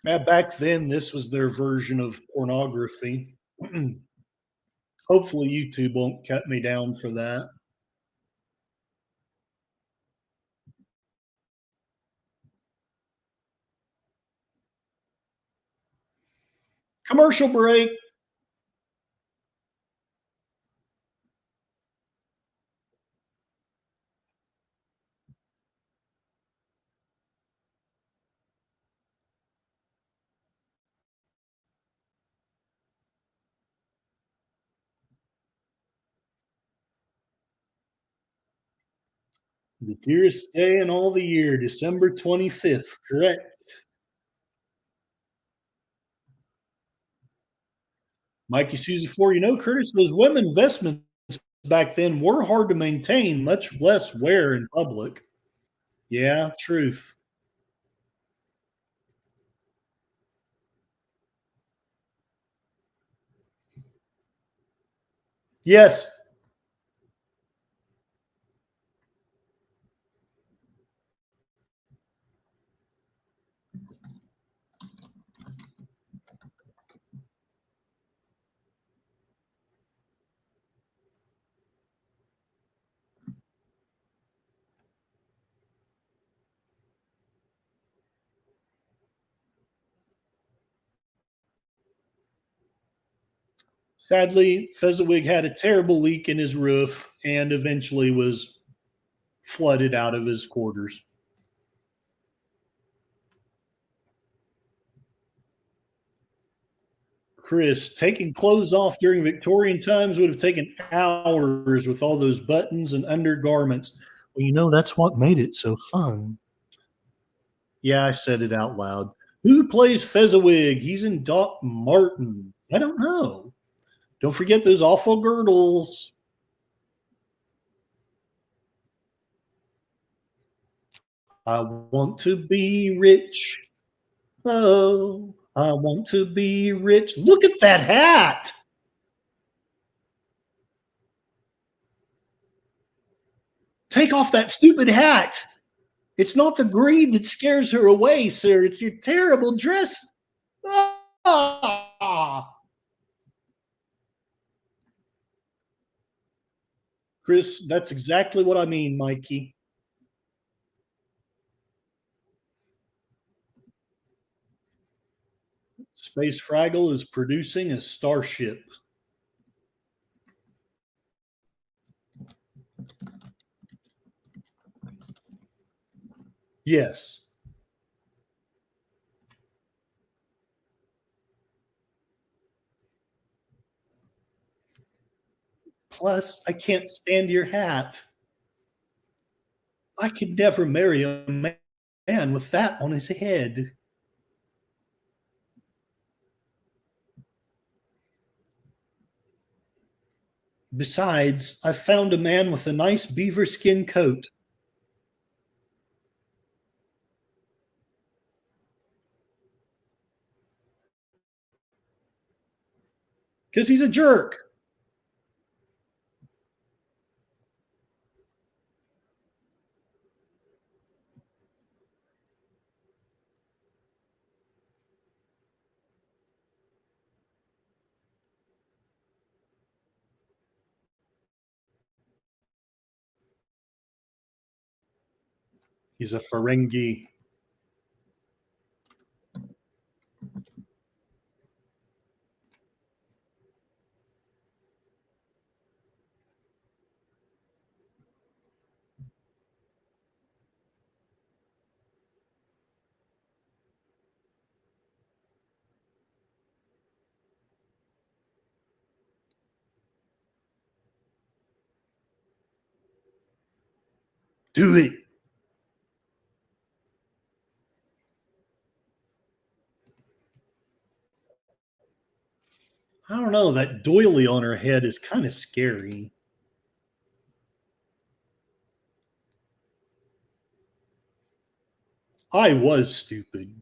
Yeah, back then, this was their version of pornography. Hopefully, YouTube won't cut me down for that. Commercial break. The dearest day in all the year, December 25th, correct. Mikey Susie 4, Curtis, those women investments back then were hard to maintain, much less wear in public. Yeah, truth. Yes. Sadly, Fezziwig had a terrible leak in his roof and eventually was flooded out of his quarters. Chris, taking clothes off during Victorian times would have taken hours with all those buttons and undergarments. Well, that's what made it so fun. Yeah, I said it out loud. Who plays Fezziwig? He's in Doc Martin. I don't know. Don't forget those awful girdles. I want to be rich. Oh, I want to be rich. Look at that hat. Take off that stupid hat. It's not the greed that scares her away, sir. It's your terrible dress. Ah! Chris, that's exactly what I mean, Mikey. Space Fraggle is producing a starship. Yes. Plus, I can't stand your hat. I could never marry a man with that on his head. Besides, I found a man with a nice beaver skin coat. Because he's a jerk. He's a Ferengi. Do it. I don't know. That doily on her head is kind of scary. I was stupid.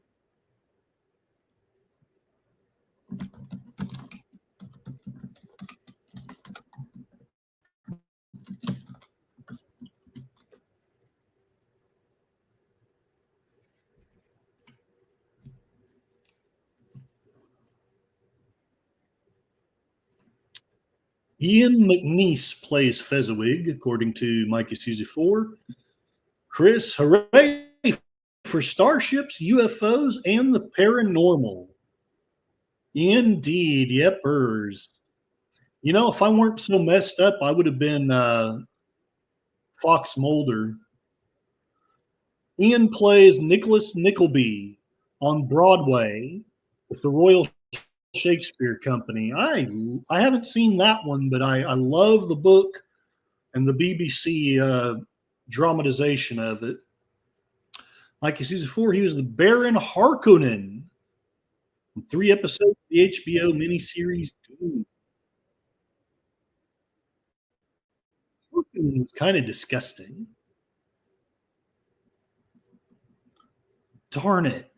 Ian McNeice plays Fezziwig, according to Mikey Susie 4. Chris, hooray for starships, UFOs, and the paranormal. Indeed, yepers. You know, if I weren't so messed up, I would have been Fox Mulder. Ian plays Nicholas Nickleby on Broadway with the Royal Shakespeare Company. I haven't seen that one, but I love the book and the BBC dramatization of it. Like in season 4, he was the Baron Harkonnen in 3 episodes of the HBO miniseries Dune. Harkonnen was kind of disgusting. Darn it.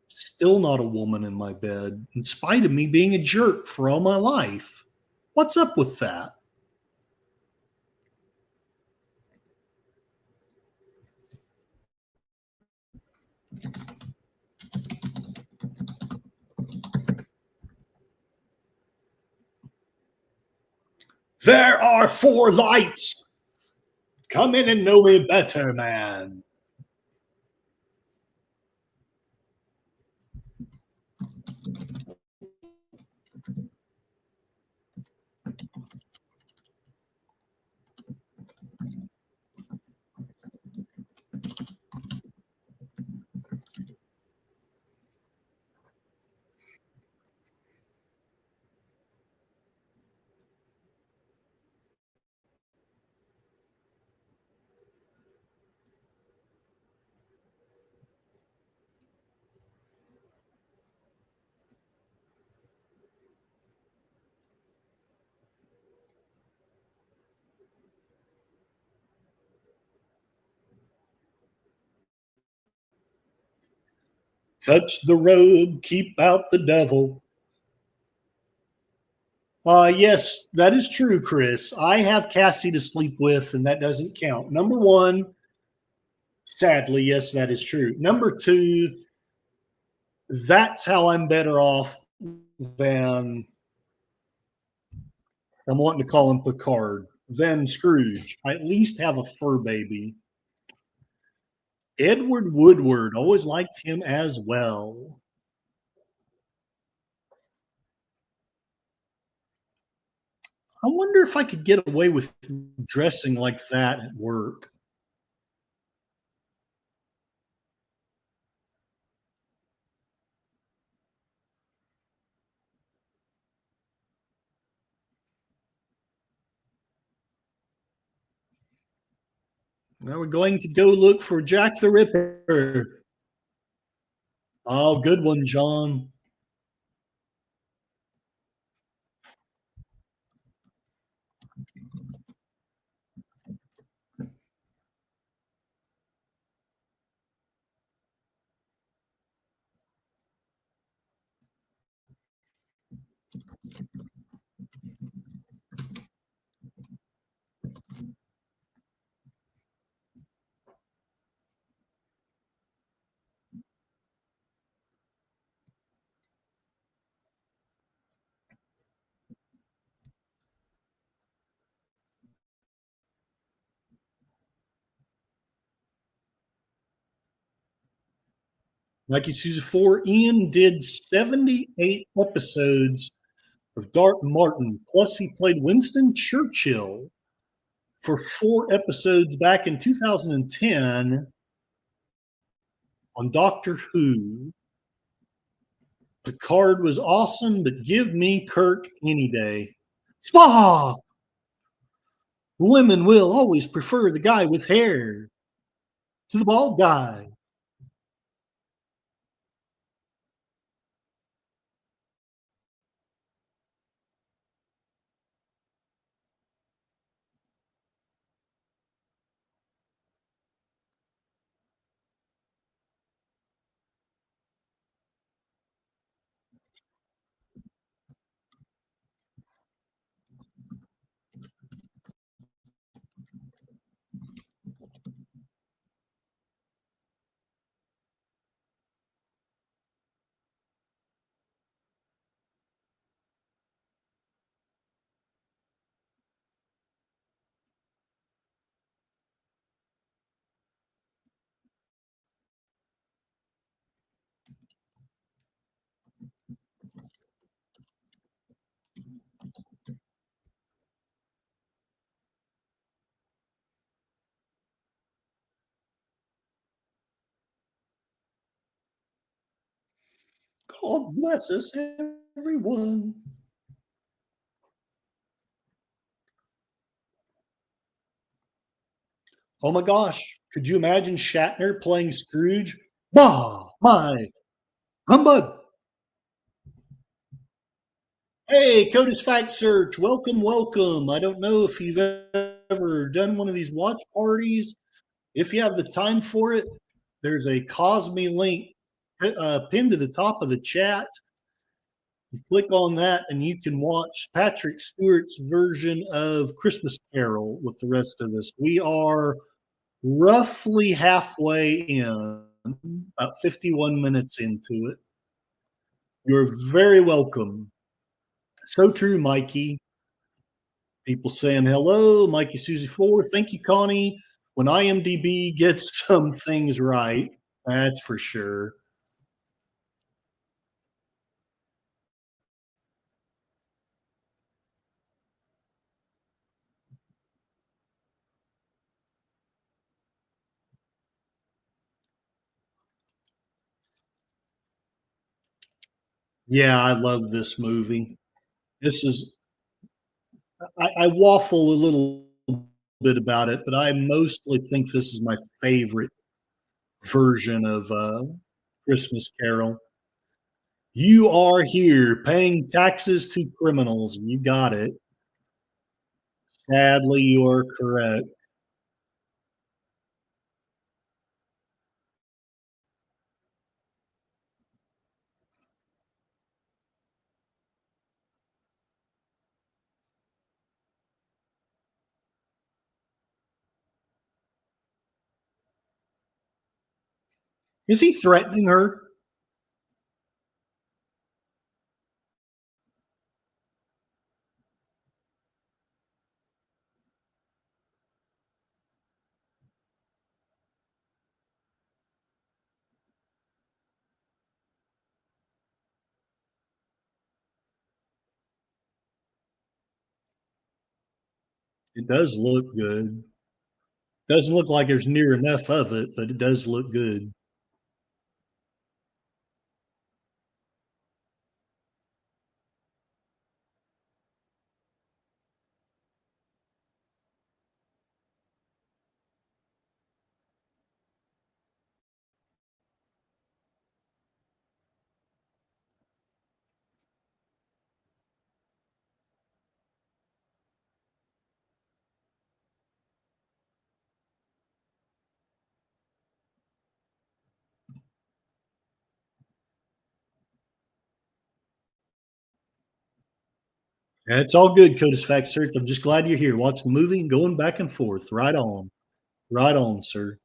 Still not a woman in my bed, in spite of me being a jerk for all my life. What's up with that? There are 4 lights. Come in and know me better, man. Touch the road, keep out the devil. Yes, that is true, Chris. I have Cassie to sleep with, and that doesn't count. Number one, sadly, yes, that is true. Number two, that's how I'm better off than I'm wanting to call him Picard, than Scrooge. I at least have a fur baby. Edward Woodward, always liked him as well. I wonder if I could get away with dressing like that at work. Now we're going to go look for Jack the Ripper. Oh, good one, John. Like you see, 4, Ian did 78 episodes of Dark Martin. Plus, he played Winston Churchill for 4 episodes back in 2010 on Doctor Who. Picard was awesome, but give me Kirk any day. Spock! Women will always prefer the guy with hair to the bald guy. God bless us, everyone. Oh my gosh. Could you imagine Shatner playing Scrooge? Bah, my humbug. Hey, Codis Fact Search. Welcome, welcome. I don't know if you've ever done one of these watch parties. If you have the time for it, there's a Cosme link pinned to the top of the chat. You click on that and you can watch Patrick Stewart's version of Christmas Carol with the rest of us. We are roughly halfway in, about 51 minutes into it. You're very welcome. So true, Mikey. People saying hello, Mikey Susie 4. Thank you, Connie. When IMDb gets some things right, that's for sure. Yeah, I love this movie. This is I waffle a little bit about it, but I mostly think this is my favorite version of Christmas Carol. You are here paying taxes to criminals. You got it. Sadly, you are correct. Is he threatening her? It does look good. Doesn't look like there's near enough of it, but it does look good. Yeah, it's all good, Codis Fact Search. I'm just glad you're here watching the movie and going back and forth. Right on. Right on, sir.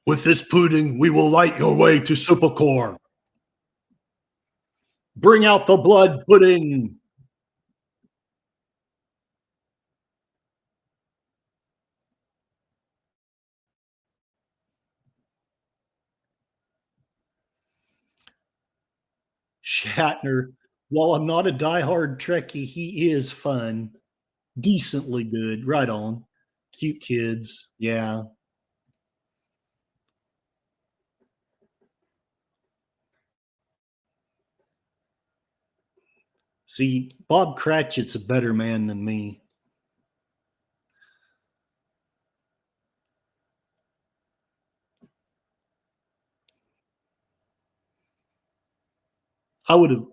With this pudding, we will light your way to Supercore. Bring out the blood pudding. Shatner, while I'm not a diehard Trekkie, he is fun. Decently good. Right on. Cute kids. Yeah. See, Bob Cratchit's a better man than me. I would have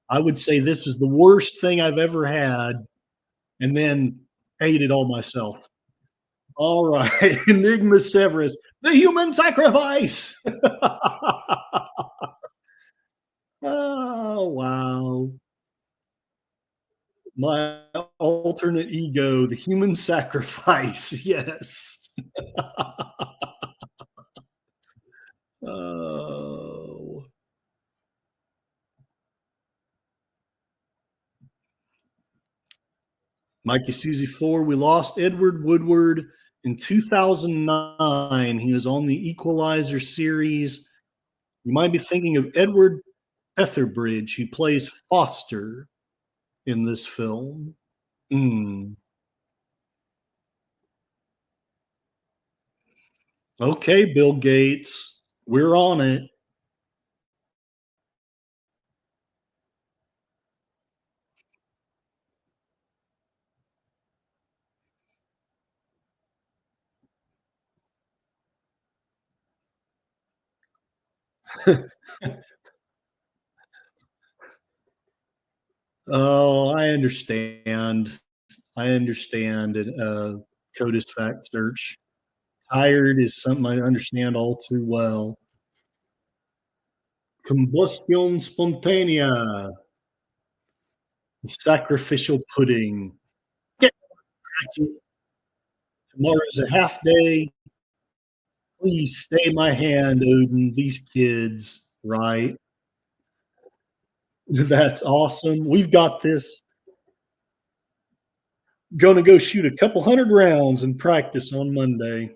I would say this was the worst thing I've ever had and then ate it all myself. All right. Enigma Severus, the human sacrifice. Oh, wow. My alternate ego, the human sacrifice. Yes. Oh. Mikey Susie 4, we lost Edward Woodward in 2009. He was on the Equalizer series. You might be thinking of Edward Etherbridge, who plays Foster in this film. Mm. Okay, Bill Gates, we're on it. Oh, I understand. I understand it. Codis Fact Search. Tired is something I understand all too well. Combustion spontanea. Sacrificial pudding. Get back. Tomorrow's a half day. Please stay my hand, Odin. These kids, right? That's awesome. We've got this. Gonna go shoot a couple hundred rounds in practice on Monday.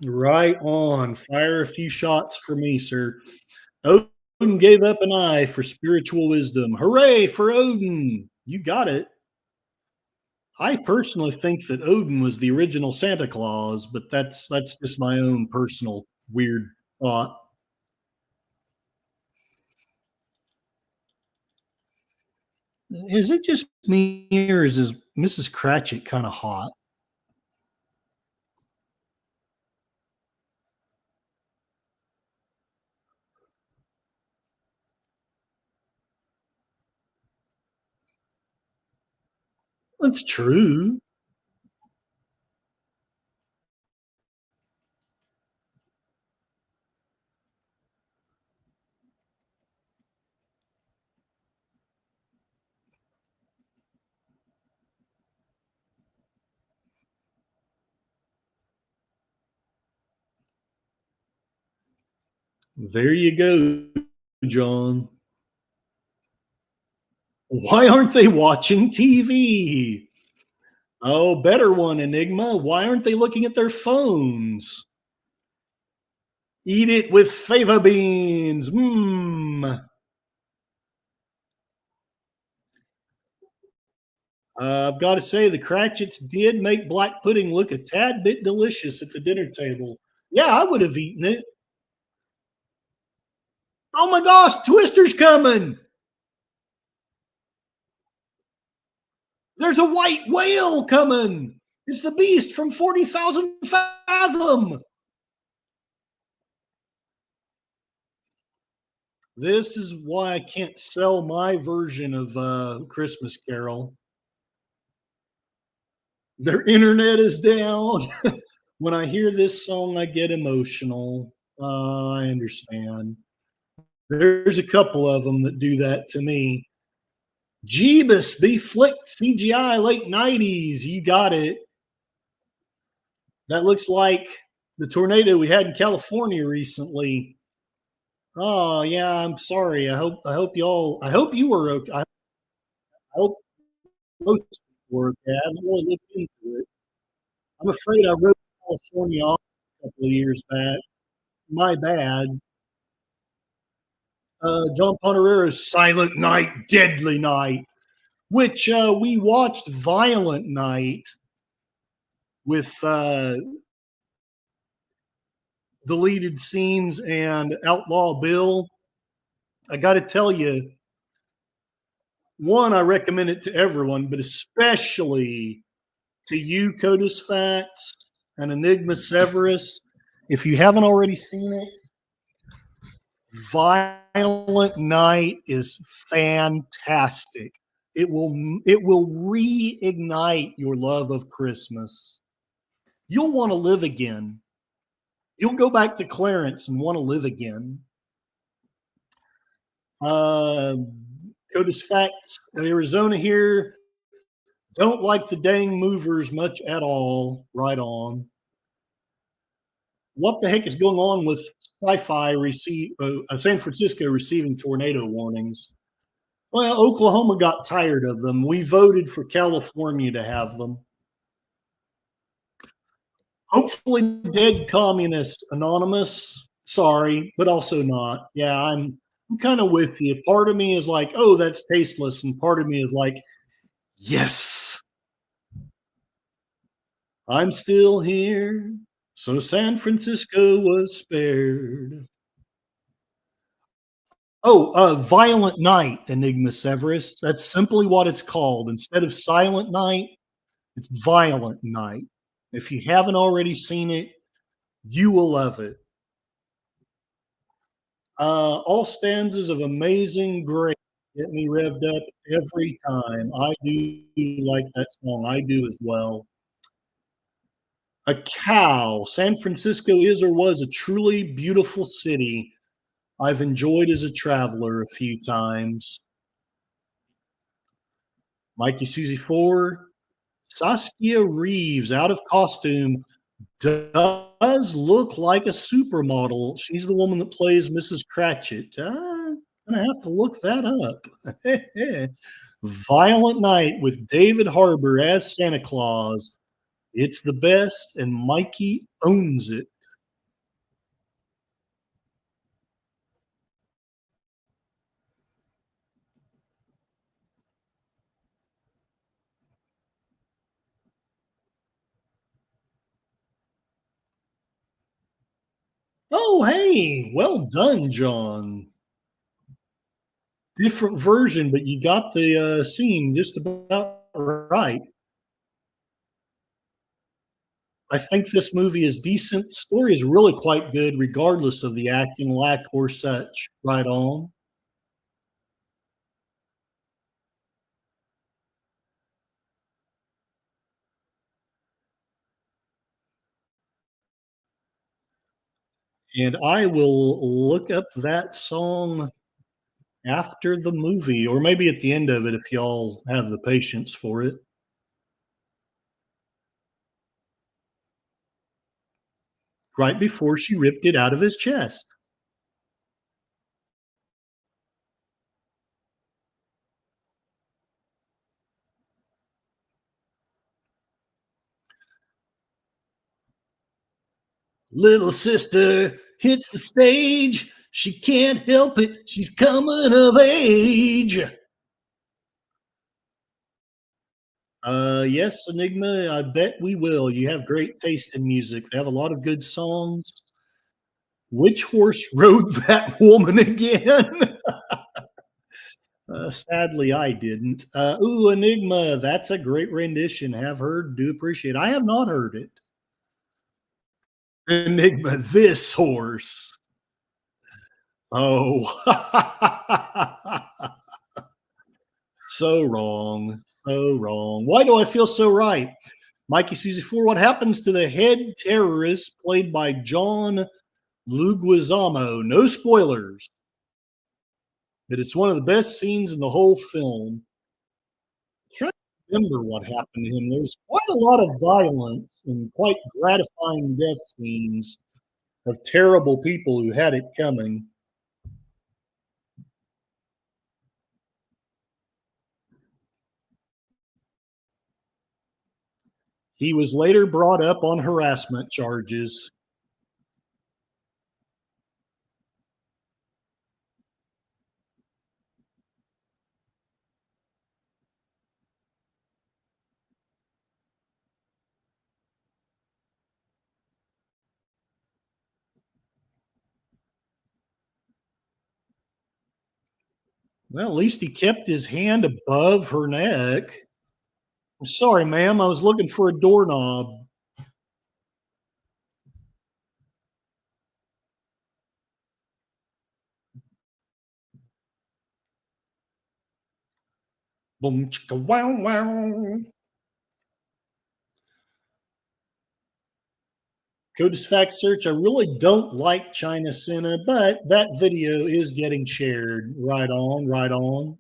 Right on. Fire a few shots for me, sir. Odin gave up an eye for spiritual wisdom. Hooray for Odin! You got it. I personally think that Odin was the original Santa Claus, but that's just my own personal weird thought. Is it just me or is Mrs. Cratchit kind of hot? That's true. There you go, John. Why aren't they watching TV? Oh, better one, Enigma. Why aren't they looking at their phones? Eat it with fava beans. Mmm. I've got to say, the Cratchits did make black pudding look a tad bit delicious at the dinner table. Yeah, I would have eaten it. Oh my gosh, Twister's coming. There's a white whale coming. It's the beast from 40,000 Fathom. This is why I can't sell my version of Christmas Carol. Their internet is down. When I hear this song, I get emotional. I understand. There's a couple of them that do that to me. Jeebus, be flicked, CGI, late 90s. You got it. That looks like the tornado we had in California recently. Oh yeah, I'm sorry. I hope y'all I hope you were okay. I hope most people were okay. I haven't really looked into it. I'm afraid I wrote California off a couple of years back. My bad. John Ponerero's Silent Night, Deadly Night, which we watched Violent Night with deleted scenes and Outlaw Bill. I got to tell you, one, I recommend it to everyone, but especially to you, Codus Facts and Enigma Severus. If you haven't already seen it, Violent Night is fantastic. It will reignite your love of Christmas. You'll want to live again. You'll go back to Clarence and want to live again. Uh, Codus Facts, Arizona here. Don't like the dang movers much at all. Right on. What the heck is going on with sci-fi San Francisco receiving tornado warnings? Well, Oklahoma got tired of them. We voted for California to have them. Hopefully, dead communist anonymous. Sorry, but also not. Yeah, I'm kind of with you. Part of me is like, oh, that's tasteless, and part of me is like, yes, I'm still here. So San Francisco was spared. Oh, Violent Night, Enigma Severus. That's simply what it's called. Instead of Silent Night, it's Violent Night. If you haven't already seen it, you will love it. All stanzas of Amazing Grace get me revved up every time. I do like that song. I do as well. A cow. San Francisco is or was a truly beautiful city I've enjoyed as a traveler a few times. Mikey Susie 4. Saskia Reeves, out of costume, does look like a supermodel. She's the woman that plays Mrs. Cratchit. I'm gonna have to look that up. Violent Night with David Harbour as Santa Claus. It's the best, and Mikey owns it. Oh, hey, well done, John. Different version, but you got the scene just about right. I think this movie is decent. Story is really quite good, regardless of the acting lack or such. Right on. And I will look up that song after the movie, or maybe at the end of it if y'all have the patience for it. Right before she ripped it out of his chest. Little sister hits the stage. She can't help it. She's coming of age. Yes, Enigma. I bet we will. You have great taste in music. They have a lot of good songs. Which horse rode that woman again? Sadly, I didn't. Ooh, Enigma. That's a great rendition. Have heard. Do appreciate. I have not heard it. Enigma. This horse. Oh. So wrong. So wrong. Why do I feel so right? Mikey Susie 4, what happens to the head terrorist played by John Leguizamo? No spoilers, but it's one of the best scenes in the whole film. Trying to remember what happened to him. There's quite a lot of violence and quite gratifying death scenes of terrible people who had it coming. He was later brought up on harassment charges. Well, at least he kept his hand above her neck. I'm sorry, ma'am. I was looking for a doorknob. Boom, chicka, wow, wow. Codus Fact Search. I really don't like China Senna, but that video is getting shared. Right on, right on.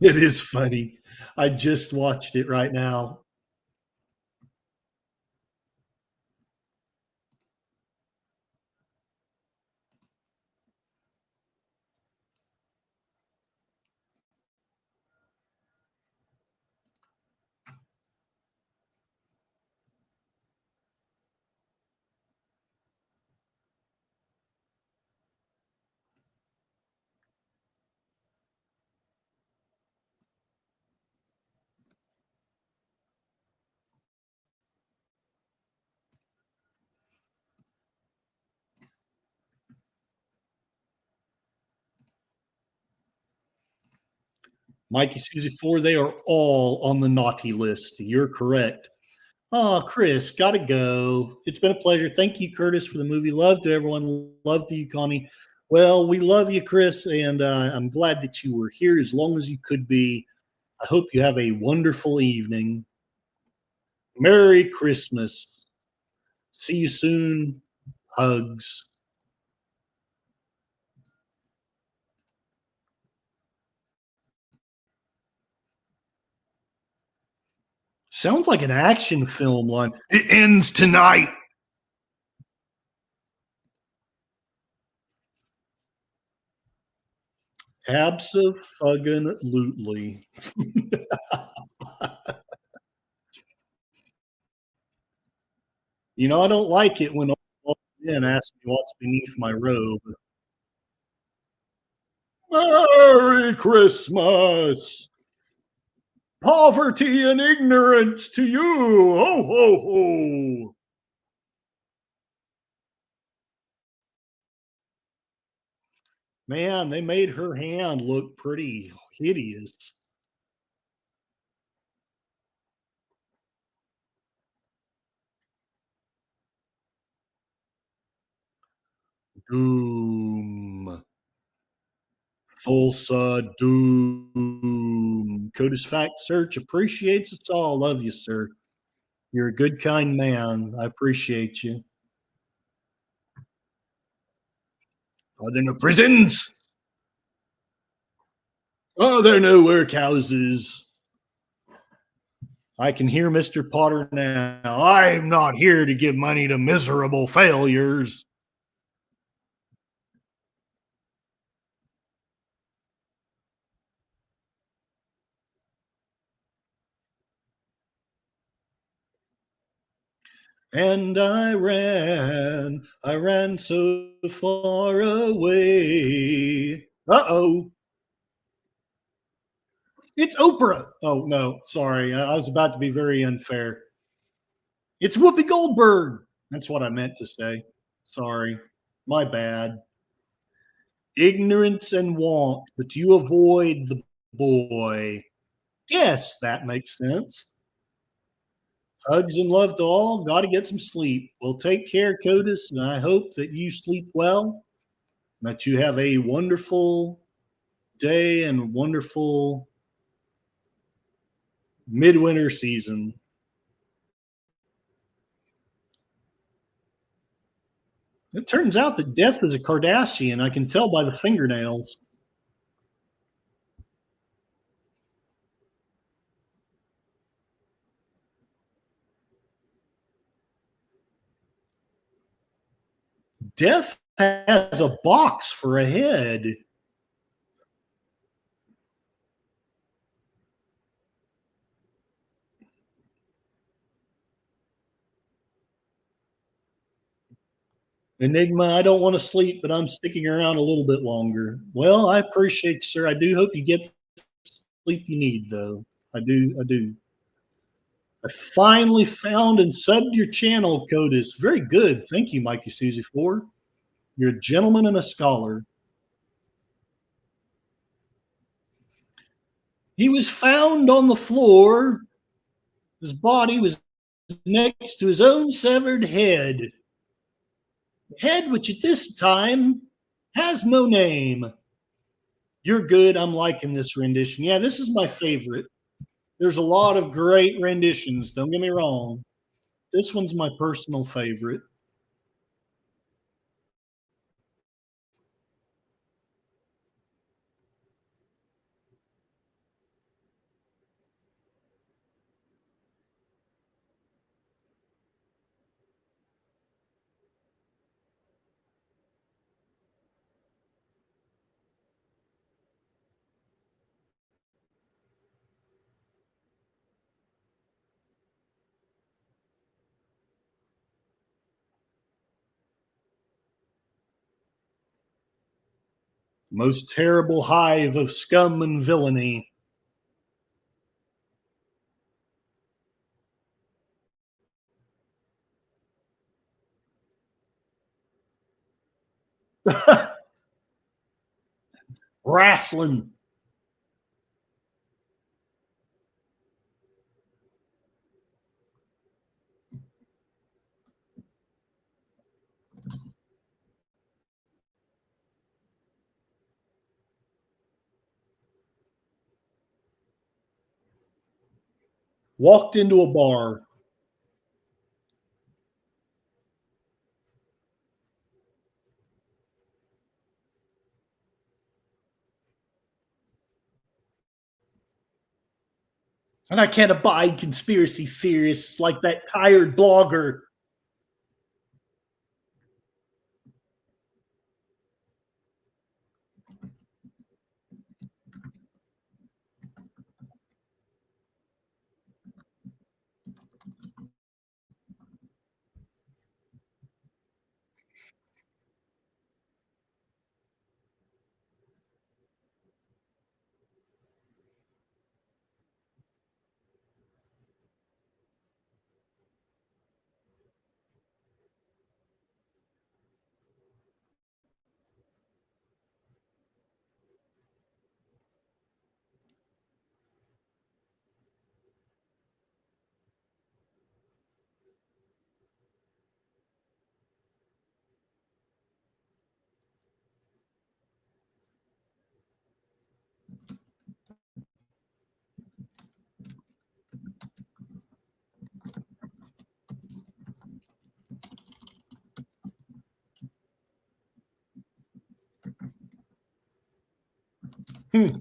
It is funny. I just watched it right now. Mikey Susie 4, they are all on the naughty list. You're correct. Oh, Chris, gotta go. It's been a pleasure. Thank you, Curtis, for the movie. Love to everyone. Love to you, Connie. Well, we love you, Chris, and I'm glad that you were here as long as you could be. I hope you have a wonderful evening. Merry Christmas. See you soon. Hugs. Sounds like an action film line. It ends tonight. Absolutely. You know, I don't like it when all men ask me what's beneath my robe. Merry Christmas. Poverty and ignorance to you. Ho, ho, ho. Man, they made her hand look pretty hideous. Doom. Fulsa Doom. Codis Fact Search appreciates us all. Love you, sir. You're a good, kind man. I appreciate you. Are there no prisons? Are there no workhouses? I can hear Mr. Potter now. I'm not here to give money to miserable failures. And I ran so far away. Uh oh. It's Oprah. Oh, no, sorry. I was about to be very unfair. It's Whoopi Goldberg. That's what I meant to say. Sorry. My bad. Ignorance and want, but you avoid the boy. Yes, that makes sense. Hugs and love to all. Got to get some sleep. Well, take care, Codis, and I hope that you sleep well, that you have a wonderful day and wonderful midwinter season. It turns out that Death is a Kardashian. I can tell by the fingernails. Death has a box for a head. Enigma, I don't want to sleep, but I'm sticking around a little bit longer. Well, I appreciate you, sir. I do hope you get the sleep you need, though. I do. I do. I finally found and subbed your channel, Codis. Very good. Thank you, Mikey Susie 4. You're a gentleman and a scholar. He was found on the floor. His body was next to his own severed head. Head which at this time has no name. You're good. I'm liking this rendition. Yeah, this is my favorite. There's a lot of great renditions. Don't get me wrong. This one's my personal favorite. Most terrible hive of scum and villainy. Wrestling. Walked into a bar. And I can't abide conspiracy theorists like that tired blogger. Hmm.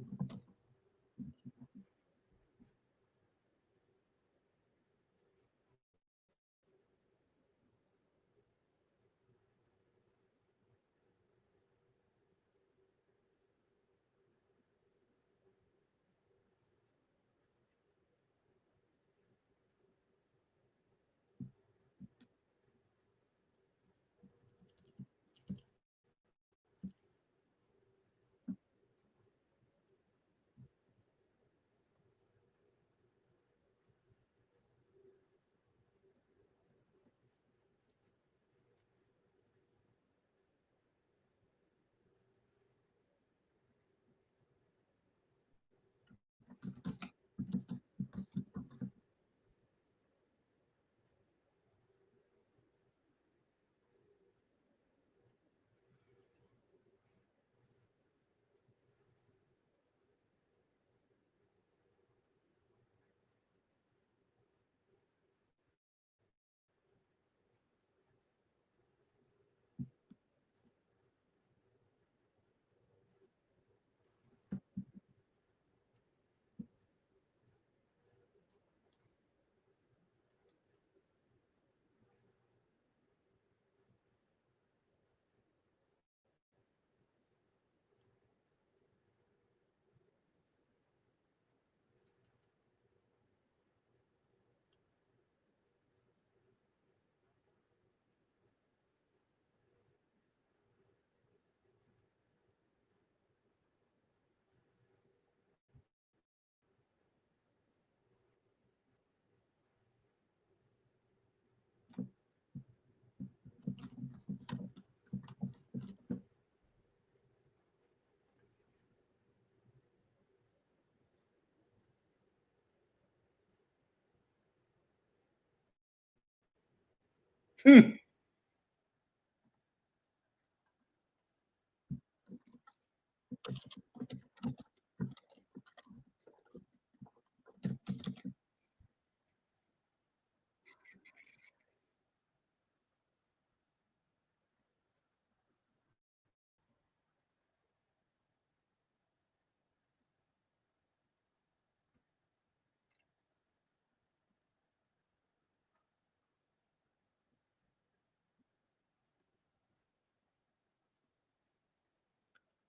Hmm.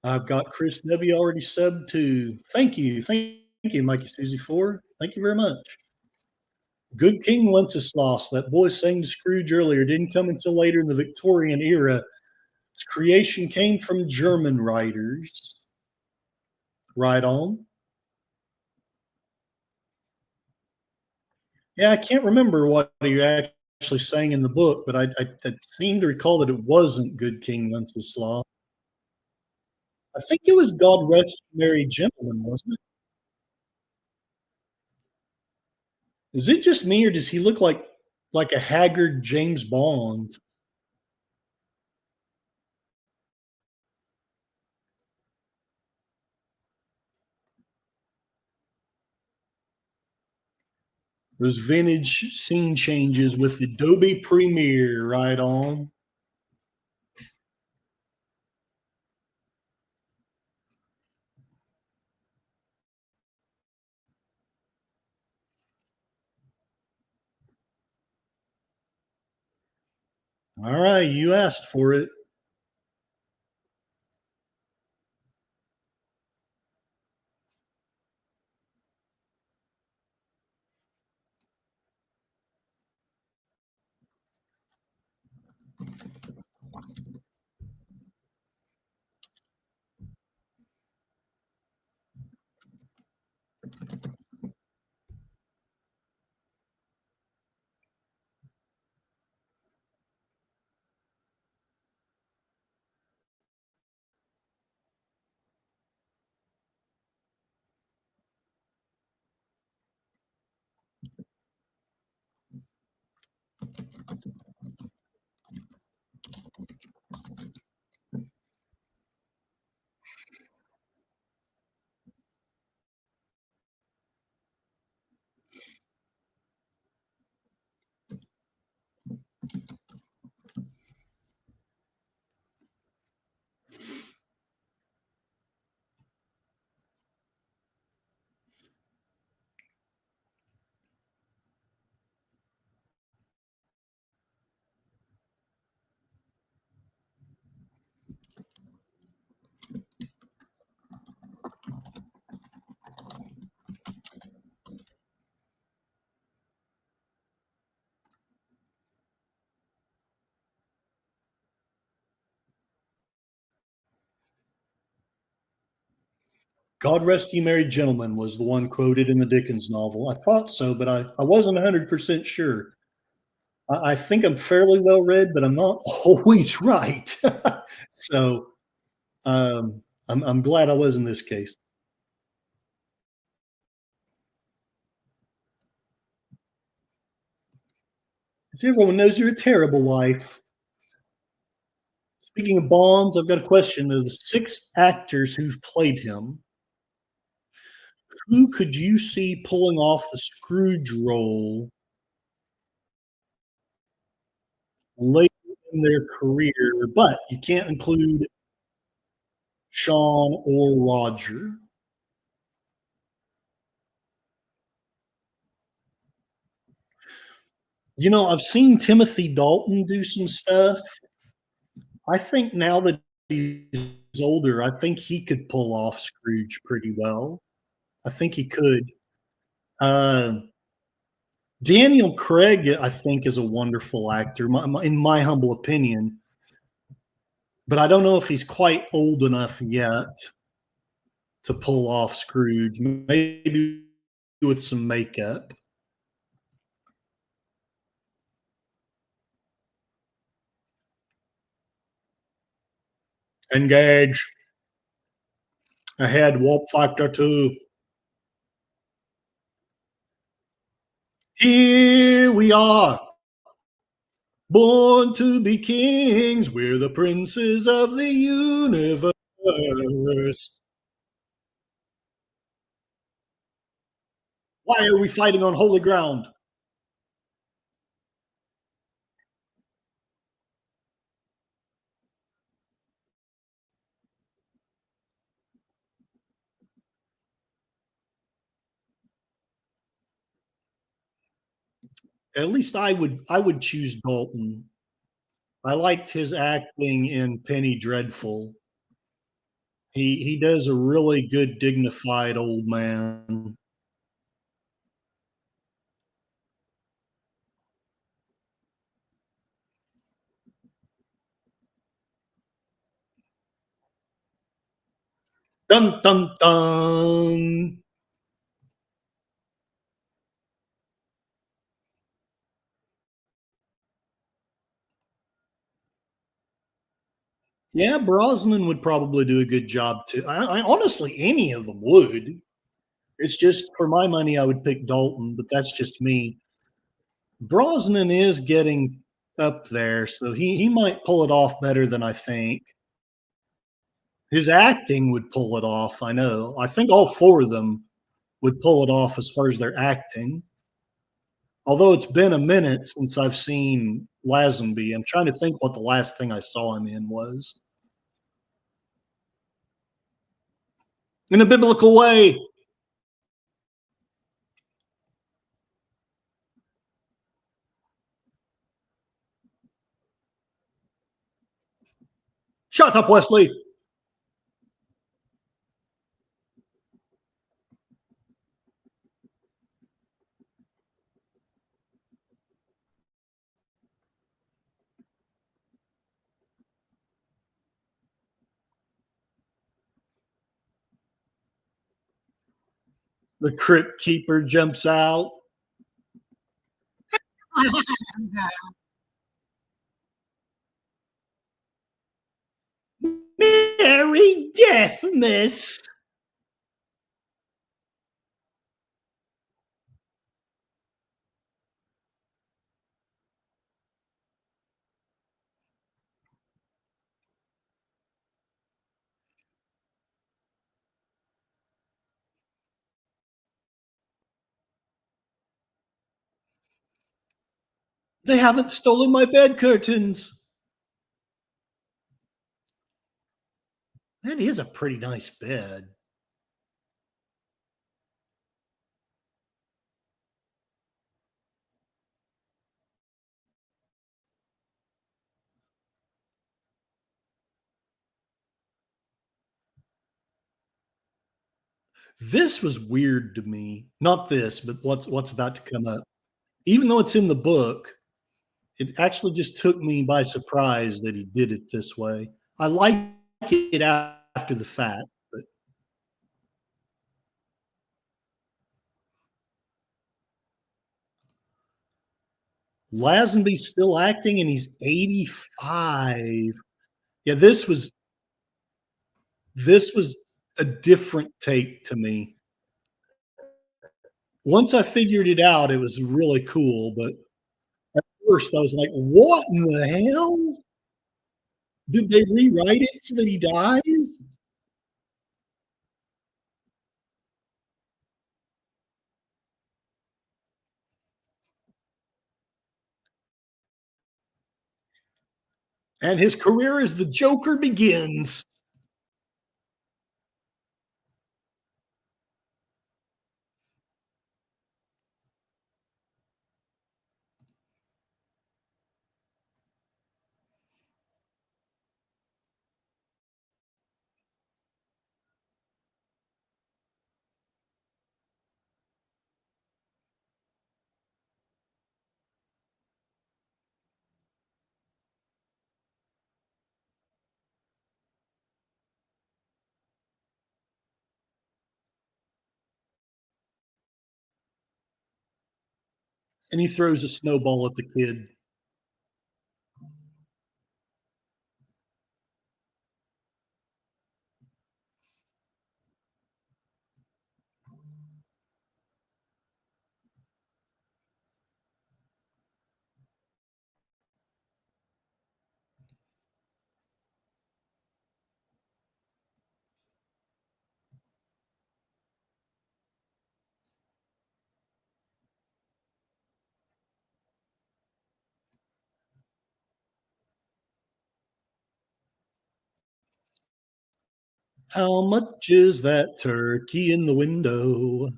I've got Chris W. already subbed to. Thank you. Thank you, Mikey Susie 4. Thank you very much. Good King Wenceslas, that boy saying to Scrooge earlier, didn't come until later in the Victorian era. Its creation came from German writers. Right on. Yeah, I can't remember what you actually sang in the book, but I seem to recall that it wasn't Good King Wenceslas. I think it was God Rest Merry Gentlemen, wasn't it? Is it just me, or does he look like a haggard James Bond? Those vintage scene changes with Adobe Premiere, right on. All right, you asked for it. God rest ye merry gentlemen was the one quoted in the Dickens novel. I thought so, but I wasn't 100% sure. I think I'm fairly well read, but I'm not always right. So I'm glad I was in this case. Everyone knows you're a terrible wife. Speaking of Bonds, I've got a question. Of the six actors who've played him, who could you see pulling off the Scrooge role late in their career? But you can't include Sean or Roger. I've seen Timothy Dalton do some stuff. I think now that he's older, I think he could pull off Scrooge pretty well. I think he could. Uh, Daniel Craig, I think, is a wonderful actor, in my humble opinion. But I don't know if he's quite old enough yet to pull off Scrooge. Maybe with some makeup. Engage. Ahead, Warp Factor 2. Here we are, born to be kings. We're the princes of the universe. Why are we fighting on holy ground? At least I would choose Dalton. I liked his acting in Penny Dreadful. He does a really good dignified old man. Dun dun dun. Yeah, Brosnan would probably do a good job too. I honestly, any of them would. It's just for my money, I would pick Dalton, but that's just me. Brosnan is getting up there, so he might pull it off better than I think. His acting would pull it off. I know. I think all four of them would pull it off as far as their acting. Although it's been a minute since I've seen Lazenby. I'm trying to think what the last thing I saw him in was. In a biblical way. Shut up, Wesley. The crypt keeper jumps out. Merry death, miss. They haven't stolen my bed curtains. That is a pretty nice bed. This was weird to me. Not this, but what's about to come up. Even though it's in the book, it actually just took me by surprise that he did it this way. I like it after the fact, but Lazenby's still acting and he's 85. Yeah, this was a different take to me. Once I figured it out, it was really cool, but at first I was like, "What in the hell? Did they rewrite it so that he dies?" And his career as the Joker begins. And he throws a snowball at the kid. How much is that turkey in the window?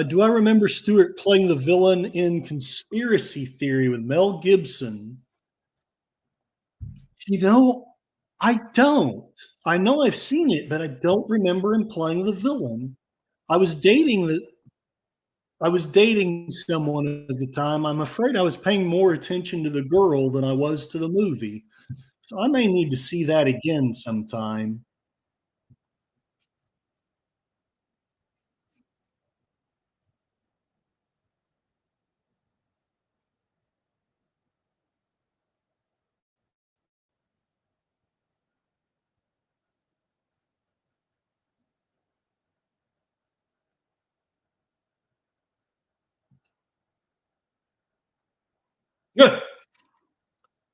Do I remember Stewart playing the villain in Conspiracy Theory with Mel Gibson? You know, I don't. I know I've seen it, but I don't remember him playing the villain. I was dating the I was dating someone at the time. I'm afraid I was paying more attention to the girl than I was to the movie. So I may need to see that again sometime.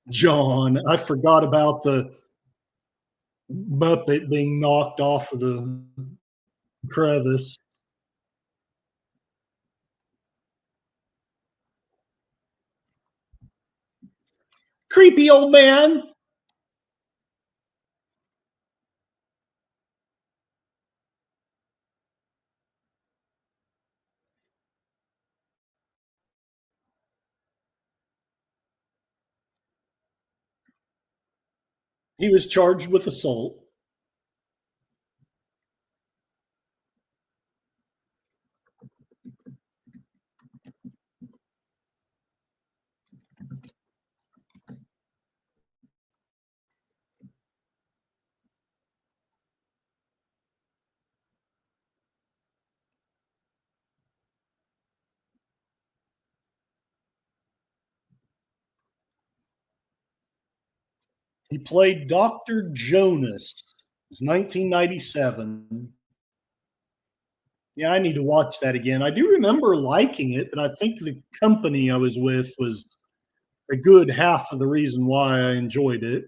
John, I forgot about the Muppet being knocked off of the crevice. Creepy old man. He was charged with assault. He played Dr. Jonas. It was 1997. Yeah, I need to watch that again. I do remember liking it, but I think the company I was with was a good half of the reason why I enjoyed it.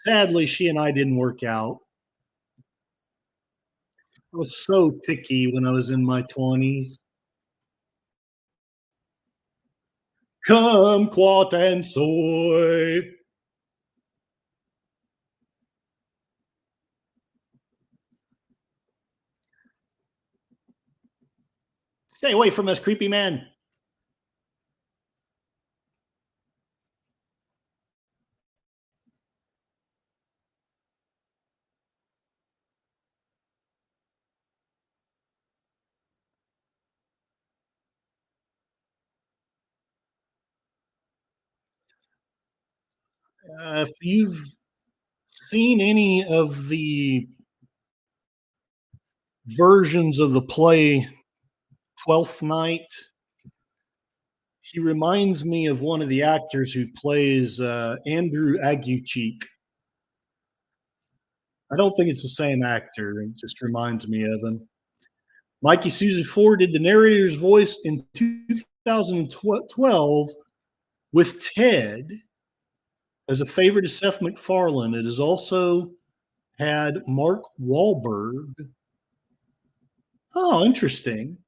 Sadly, she and I didn't work out. I was so picky when I was in my 20s. Kumquat and soy. Stay away from us, creepy man. If you've seen any of the versions of the play Twelfth Night, he reminds me of one of the actors who plays Andrew Aguecheek. I don't think it's the same actor. It just reminds me of him. Mikey Susie Ford did the narrator's voice in 2012 with Ted as a favorite of Seth MacFarlane. It has also had Mark Wahlberg. Oh, interesting.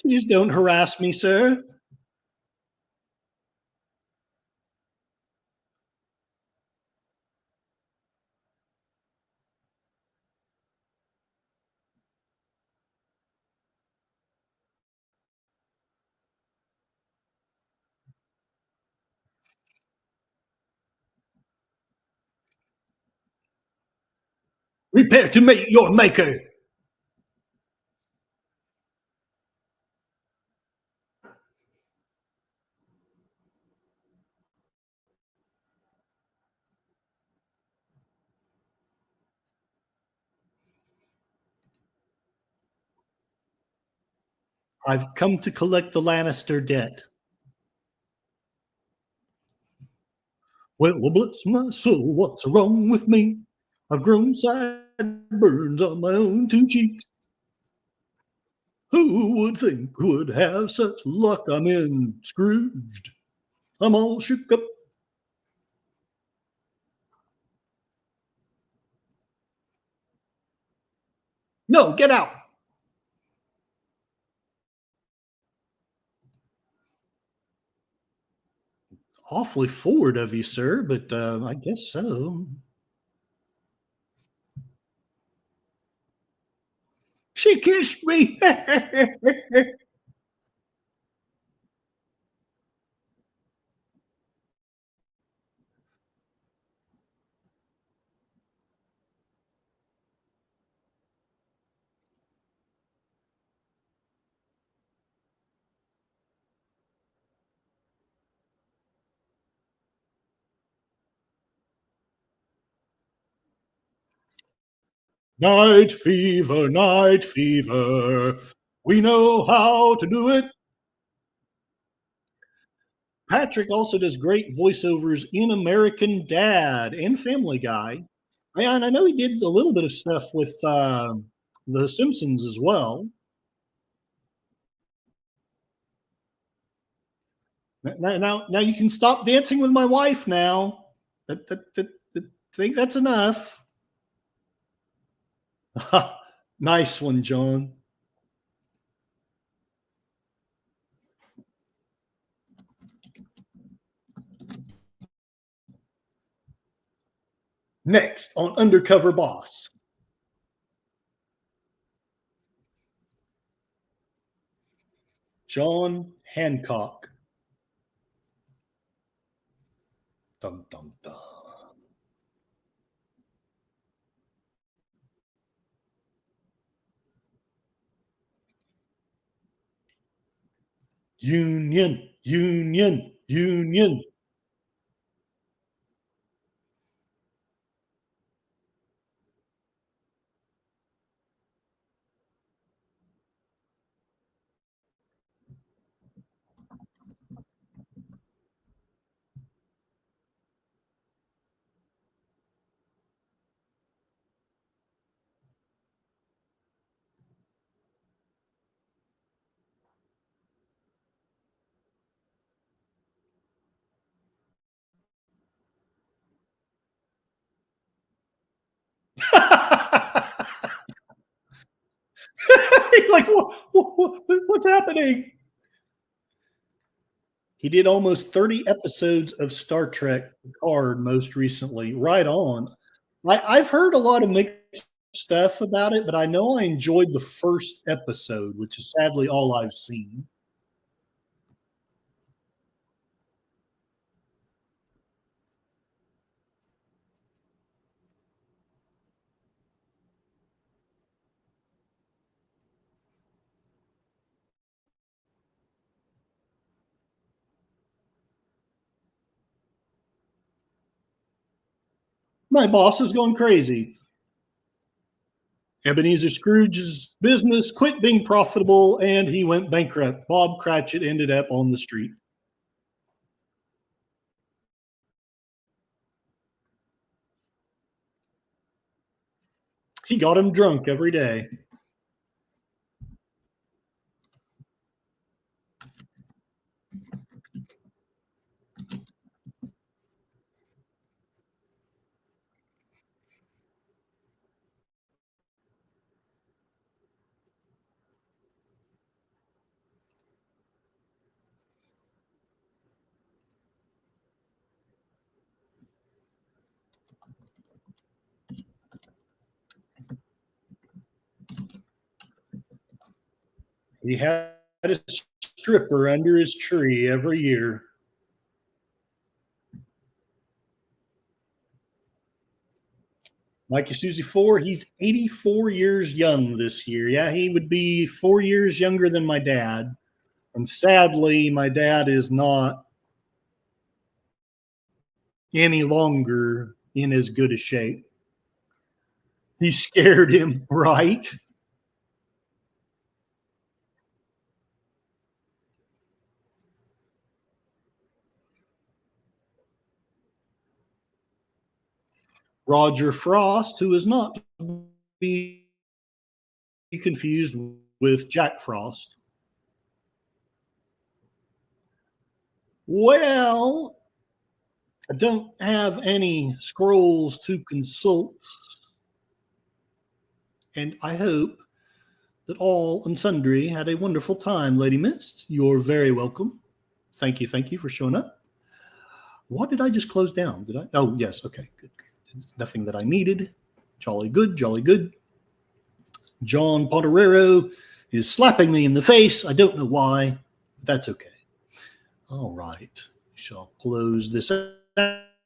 Please don't harass me, sir. Prepare to meet your maker. I've come to collect the Lannister debt. Well, bless my soul, what's wrong with me? I've grown sideburns on my own two cheeks. Who would think would have such luck? I'm in Scrooged. I'm all shook up. No, get out. Awfully forward of you, sir, but I guess so. She kissed me. Night fever, night fever. We know how to do it. Patrick also does great voiceovers in American Dad and Family Guy. And I know he did a little bit of stuff with The Simpsons as well. Now you can stop dancing with my wife now. I think that's enough. Nice one, John. Next on Undercover Boss. John Hancock. Dun, dun, dun. Union, union, union. He's like, what's happening? He did almost 30 episodes of Star Trek Picard most recently. Right on. I've heard a lot of mixed stuff about it, but I know I enjoyed the first episode, which is sadly all I've seen. My boss is going crazy. Ebenezer Scrooge's business quit being profitable and he went bankrupt. Bob Cratchit ended up on the street. He got him drunk every day. He had a stripper under his tree every year. Mikey Susie 4, he's 84 years young this year. Yeah, he would be 4 years younger than my dad. And sadly, my dad is not any longer in as good a shape. He scared him, right? Roger Frost, who is not to be confused with Jack Frost. Well, I don't have any scrolls to consult, and I hope that all and sundry had a wonderful time, Lady Mist. You're very welcome. Thank you for showing up. What did I just close down? Did I? Oh, yes. Okay, good. Nothing that I needed. Jolly good, jolly good. John Ponterero is slapping me in the face. I don't know why, but that's okay. All right. Shall close this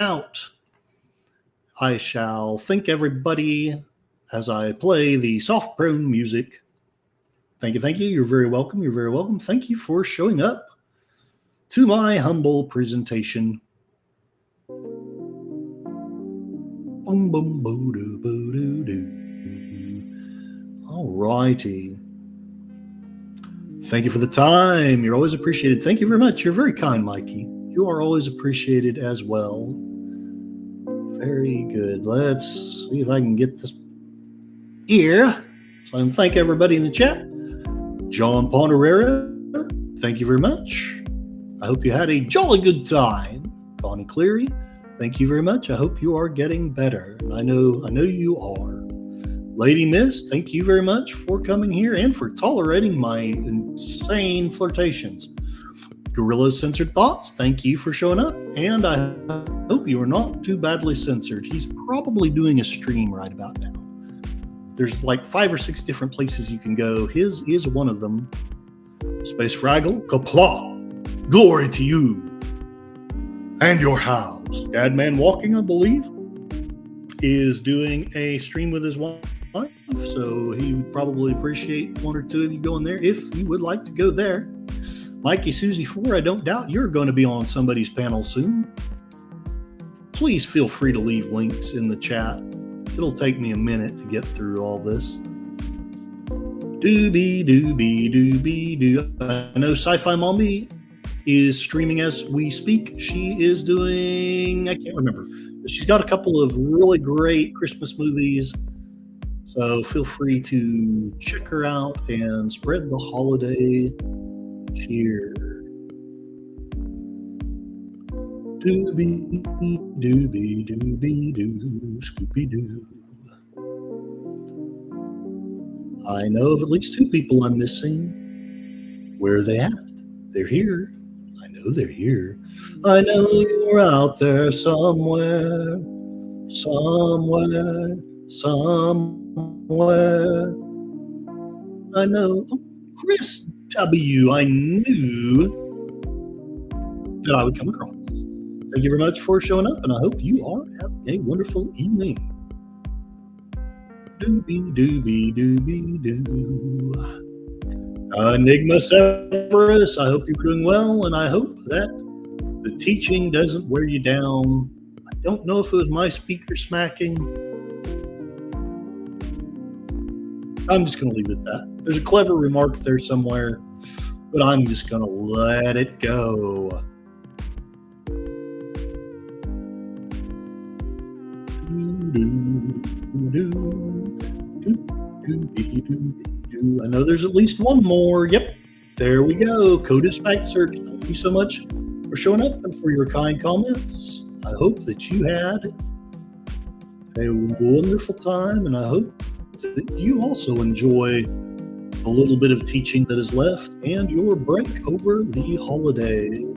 out. I shall thank everybody as I play the soft prone music. Thank you, thank you. You're very welcome. You're very welcome. Thank you for showing up to my humble presentation. Boom, boom, boo, doo, boo, doo, doo. All righty. Thank you for the time. You're always appreciated. Thank you very much. You're very kind, Mikey. You are always appreciated as well. Very good. Let's see if I can get this here. So I can thank everybody in the chat. John Ponderera, thank you very much. I hope you had a jolly good time. Bonnie Cleary, thank you very much. I hope you are getting better. And I know you are. Lady Miss, thank you very much for coming here and for tolerating my insane flirtations. Gorilla's Censored Thoughts, thank you for showing up. And I hope you are not too badly censored. He's probably doing a stream right about now. There's like 5 or 6 different places you can go. His is one of them. Space Fraggle, Kapla, glory to you and your house. Dadman Walking, I believe, is doing a stream with his wife, so he would probably appreciate 1 or 2 of you going there if you would like to go there. Mikey Susie 4, I don't doubt you're going to be on somebody's panel soon. Please feel free to leave links in the chat. It'll take me a minute to get through all this. Doobie, doobie, doobie, doo. I know Sci-Fi Mommy is streaming as we speak. She is doing, I can't remember. She's got a couple of really great Christmas movies. So feel free to check her out and spread the holiday cheer. Doobie, doobie, doobie, doo, Scooby Doo. I know of at least 2 people I'm missing. Where are they at? They're here. I know they're here. I know you're out there somewhere, somewhere, somewhere. I know. Oh, Chris W. I knew that I would come across. Thank you very much for showing up, and I hope you are having a wonderful evening. Doobie doobie doobie doo. Enigma Severus, I hope you're doing well, and I hope that the teaching doesn't wear you down. I don't know if it was my speaker smacking. I'm just going to leave it at that. There's a clever remark there somewhere, but I'm just going to let it go. I know there's at least one more. Yep, there we go. Codis Fact Search. Thank you so much for showing up and for your kind comments. I hope that you had a wonderful time, and I hope that you also enjoy a little bit of teaching that is left and your break over the holidays.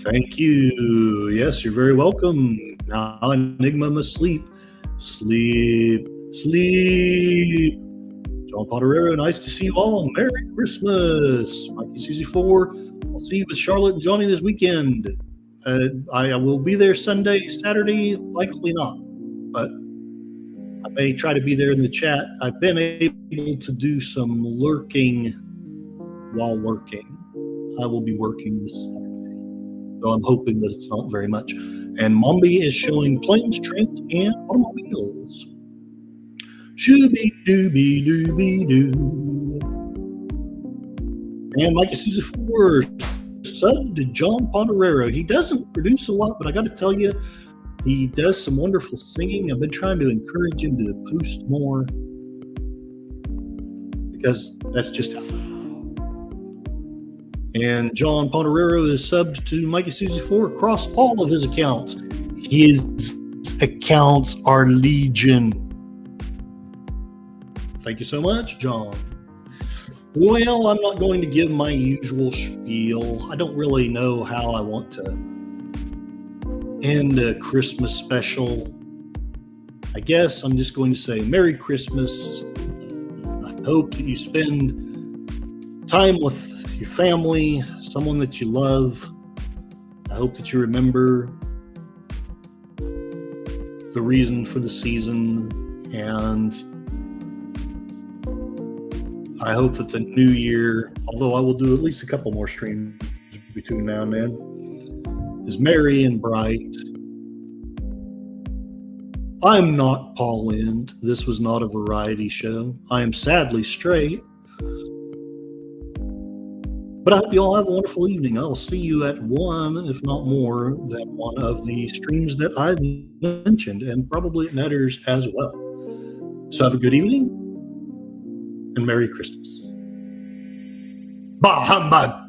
Thank you. Yes, you're very welcome. Now Enigma must sleep. Sleep, sleep. John Potterero, nice to see you all. Merry Christmas. Mikey Susie 4. I'll see you with Charlotte and Johnny this weekend. I will be there Sunday, Saturday, likely not. But I may try to be there in the chat. I've been able to do some lurking while working. I will be working this Saturday. So I'm hoping that it's not very much. And Mombi is showing planes, trains, and automobiles. Shooby dooby dooby doo. And Micah Susie 4 sub to John Ponderero. He doesn't produce a lot, but I got to tell you, he does some wonderful singing. I've been trying to encourage him to post more because that's just how. And John Ponderero is subbed to Mikey Susie 4 across all of his accounts. His accounts are legion. Thank you so much, John. Well, I'm not going to give my usual spiel. I don't really know how I want to end a Christmas special. I guess I'm just going to say Merry Christmas. I hope that you spend time with your family, someone that you love. I hope that you remember the reason for the season, and I hope that the new year, although I will do at least a couple more streams between now and then, is merry and bright. I'm not Paul Lind. This was not a variety show. I am sadly straight. But I hope you all have a wonderful evening. I'll see you at one, if not more, than one of the streams that I've mentioned, and probably at Netters as well. So have a good evening, and Merry Christmas. Bah humbug!